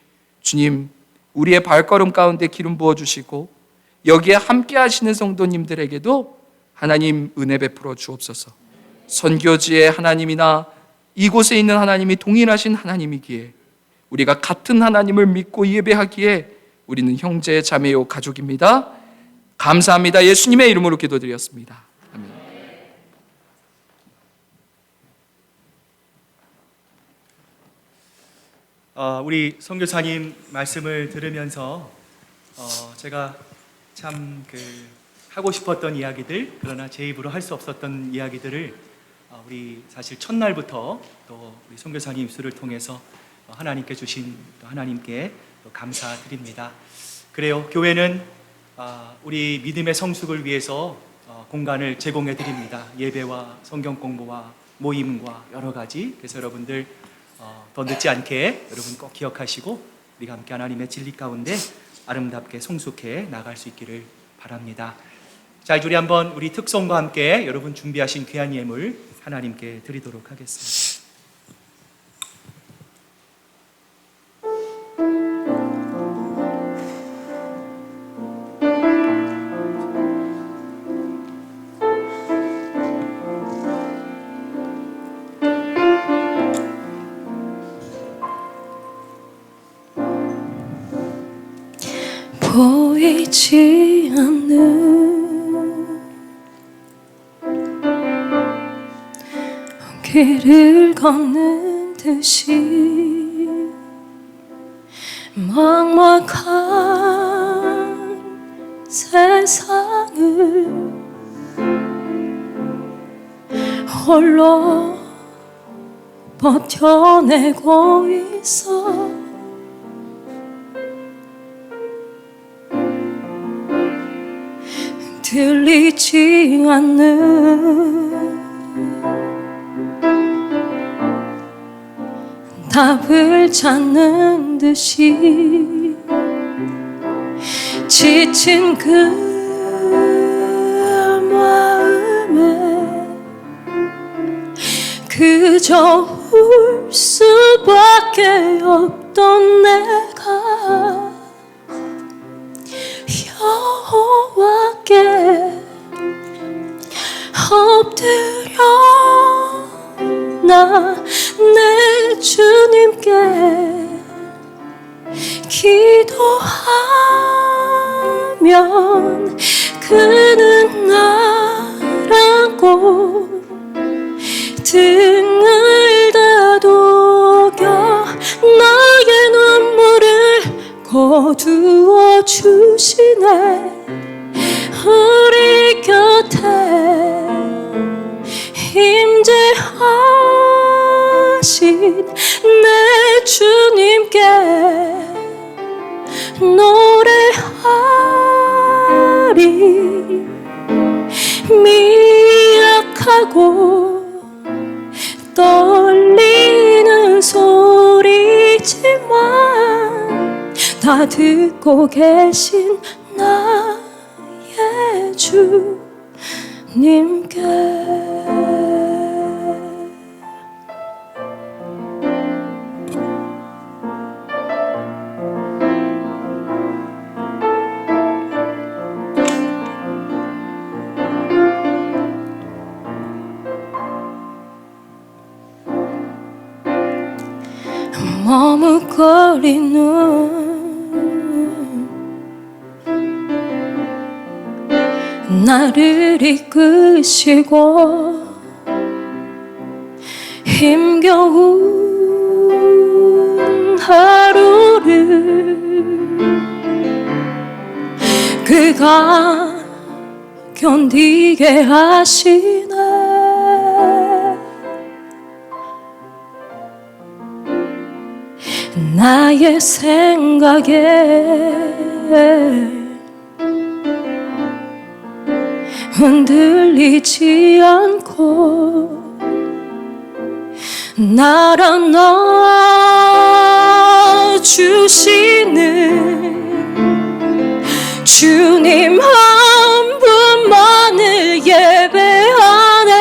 주님, 우리의 발걸음 가운데 기름 부어주시고 여기에 함께 하시는 성도님들에게도 하나님 은혜 베풀어 주옵소서. 선교지의 하나님이나 이곳에 있는 하나님이 동일하신 하나님이기에, 우리가 같은 하나님을 믿고 예배하기에 우리는 형제 자매요 가족입니다. 감사합니다. 예수님의 이름으로 기도드렸습니다. 아멘. 우리 선교사님 말씀을 들으면서 제가 참 하고 싶었던 이야기들, 그러나 제 입으로 할 수 없었던 이야기들을 우리 사실 첫날부터 또 우리 선교사님 입술을 통해서 하나님께 주신 또 하나님께 또 감사드립니다. 그래요, 교회는 우리 믿음의 성숙을 위해서 공간을 제공해 드립니다. 예배와 성경 공부와 모임과 여러 가지, 그래서 여러분들 더 늦지 않게 여러분 꼭 기억하시고 우리가 함께 하나님의 진리 가운데 아름답게 성숙해 나갈 수 있기를 바랍니다. 자, 이제 우리 한번 우리 특성과 함께 여러분 준비하신 귀한 예물 하나님께 드리도록 하겠습니다. 보이지 않는 길을 걷는 듯이 막막한 세상을 홀로 버텨내고 있어. 들리지 않는 답을 찾는 듯이 지친 그 마음에 그저 울 수밖에 없던 내가 여호와께 엎드려 나 내 주님께 기도하면 그는 나라고 등을 다독여 나의 눈물을 거두어 주시네. 우리 곁에 임재하신 내 주님께 노래하리. 미약하고 떨리는 소리지만 다 듣고 계신 나의 주님께 머뭇거리는 나를 이끄시고 힘겨운 하루를 그가 견디게 하시네. 나의 생각에 흔들리지 않고 나를 낳아주시는 주님 한 분만을 예배하네.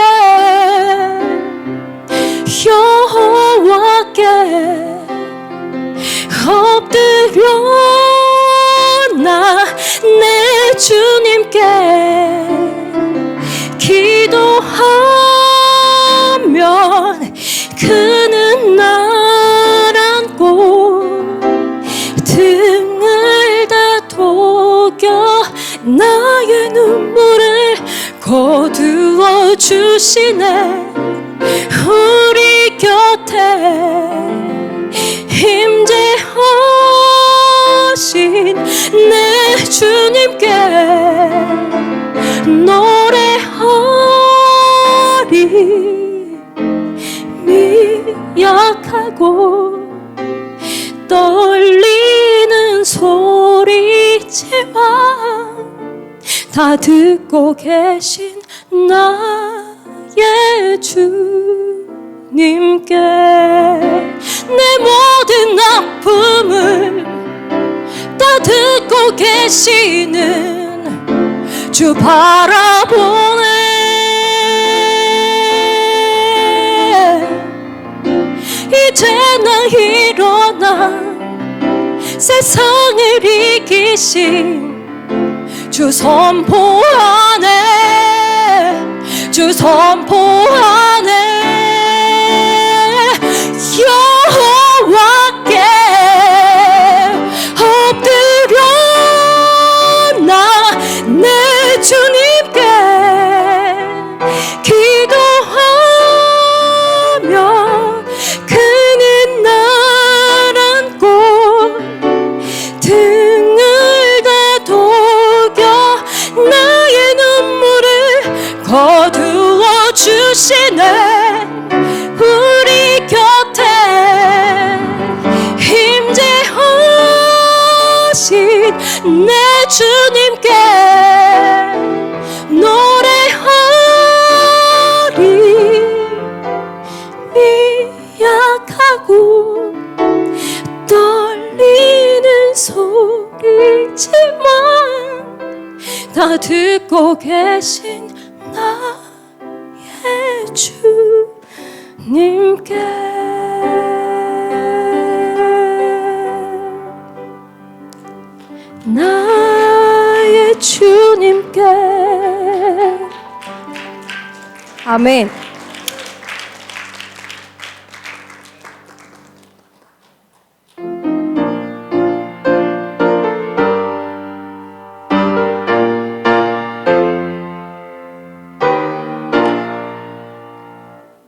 여호와께 엎드려 나 내 주님께 기도하면 그는 날 안고 등을 다독여 나의 눈물을 거두어 주시네. 우리 곁에 임재하신 내 주님께 노래하리. 미약하고 떨리는 소리지만 다 듣고 계신 나의 주 주님께 내 모든 아픔을 다 듣고 계시는 주 바라보네. 이제 나 일어나 세상을 이기신 주 선포하네. 주 선포하네. 여호와께 엎드려 나 내 주님께 기도하며 그는 날 안고 등을 다독여 나의 눈물을 거두어 주시네. 우리 곁에 임재하신 내 주님께 노래하리. 미약하고 떨리는 소리지만 다 듣고 계신 나의 주님께 나의 주님께. 아멘.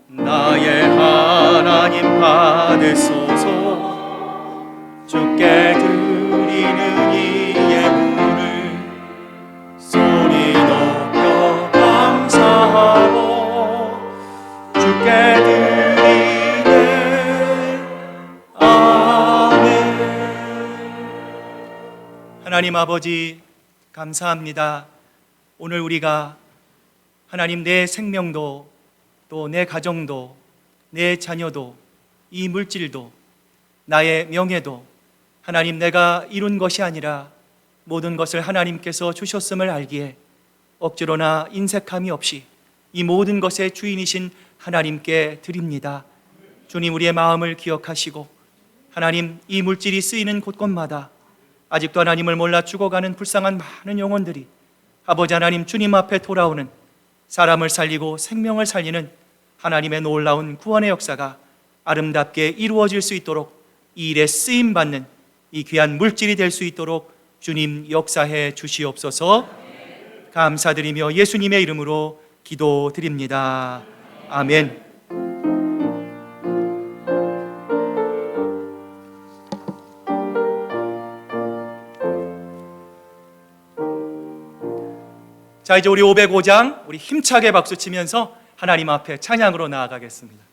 나의 하나님 받으소서. 주께 드리는 이 예물을 소리 높여 감사하고 주께 드리네. 아멘. 하나님 아버지 감사합니다. 오늘 우리가 하나님 내 생명도 또 내 가정도 내 자녀도 이 물질도 나의 명예도 하나님 내가 이룬 것이 아니라 모든 것을 하나님께서 주셨음을 알기에 억지로나 인색함이 없이 이 모든 것의 주인이신 하나님께 드립니다. 주님, 우리의 마음을 기억하시고 하나님 이 물질이 쓰이는 곳곳마다 아직도 하나님을 몰라 죽어가는 불쌍한 많은 영혼들이 아버지 하나님 주님 앞에 돌아오는 사람을 살리고 생명을 살리는 하나님의 놀라운 구원의 역사가 아름답게 이루어질 수 있도록 이 일에 쓰임받는 이 귀한 물질이 될 수 있도록 주님 역사해 주시옵소서. 감사드리며 예수님의 이름으로 기도드립니다. 아멘. 자, 이제 우리 505장 우리 힘차게 박수 치면서 하나님 앞에 찬양으로 나아가겠습니다.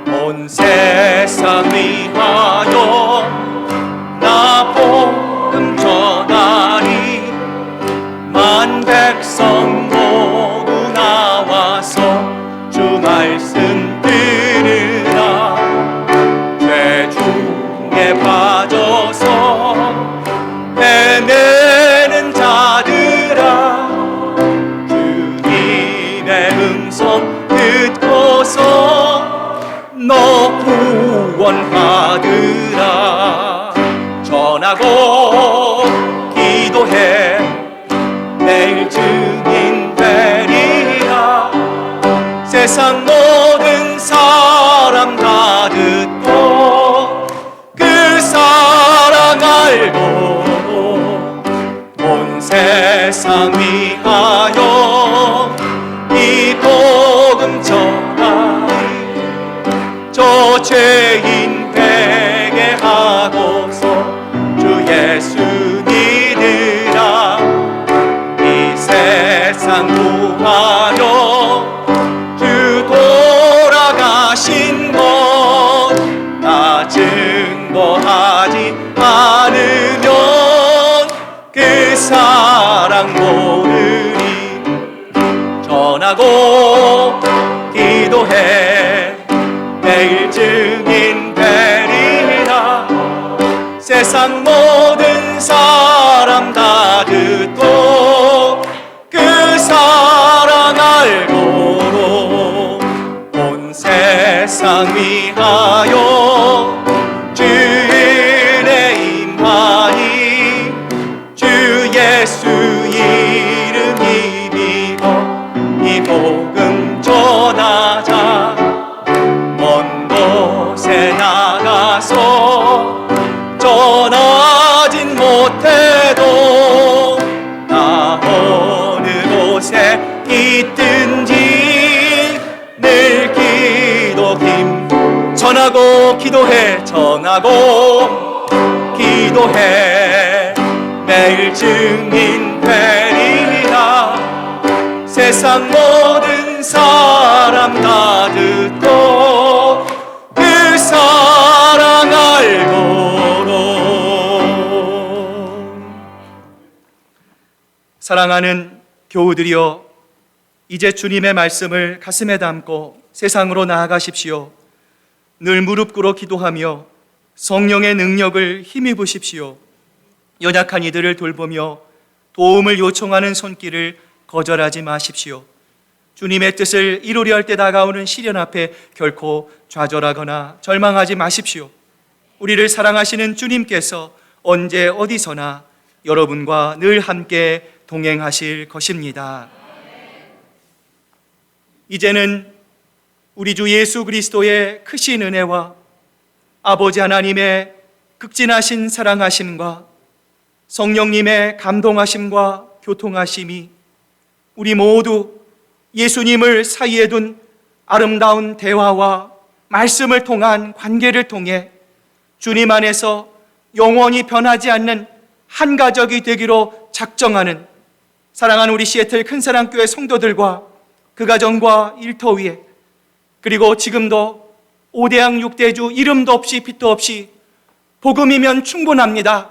온 세상 위하여 나 복음 전하리. 만 백성 모두 나와서 주 말씀 들으라. 죄 중에 빠져서 헤매는 자들아, 주님의 음성 듣고서 너 구원받으라. 전하고 기도해 내일 증인 되리라. 세상 모든 사람 다 듣고 그 사랑 알고 온 세상 위하여 이 복음 전하리. 저 죄인 되게 하고서 주 예수 믿으라. 이 세상 구하려 주 돌아가신 것 나 증거하지 않으면 증인 되리라. 세상 모든 사람 다 듣고 그 사랑 알고로 온 세상 위하여 주 은혜 임하니 주 예수 이름 입이고 이 복음 전하자. 먼 곳에 나가서 전하진 못해도 나 어느 곳에 있든지 늘 전하고 기도해 전하고 기도해 매일 증인 되리라. 세상 모든 사람 다 듣고 그 사랑 알고로. 사랑하는 교우들이여, 이제 주님의 말씀을 가슴에 담고 세상으로 나아가십시오. 늘 무릎 꿇어 기도하며 성령의 능력을 힘입으십시오. 연약한 이들을 돌보며 도움을 요청하는 손길을 거절하지 마십시오. 주님의 뜻을 이루려 할 때 다가오는 시련 앞에 결코 좌절하거나 절망하지 마십시오. 우리를 사랑하시는 주님께서 언제 어디서나 여러분과 늘 함께 동행하실 것입니다. 이제는 우리 주 예수 그리스도의 크신 은혜와 아버지 하나님의 극진하신 사랑하심과 성령님의 감동하심과 교통하심이 우리 모두 예수님을 사이에 둔 아름다운 대화와 말씀을 통한 관계를 통해 주님 안에서 영원히 변하지 않는 한 가족이 되기로 작정하는 사랑하는 우리 시애틀 큰사랑교회 성도들과 그 가정과 일터 위에, 그리고 지금도 5대양 6대주 이름도 없이 빛도 없이 복음이면 충분합니다,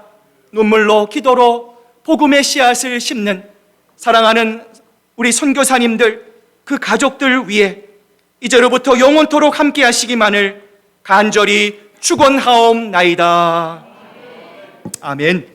눈물로 기도로 복음의 씨앗을 심는 사랑하는 우리 선교사님들, 그 가족들 위해 이제로부터 영원토록 함께 하시기만을 간절히 축원하옵나이다. 아멘.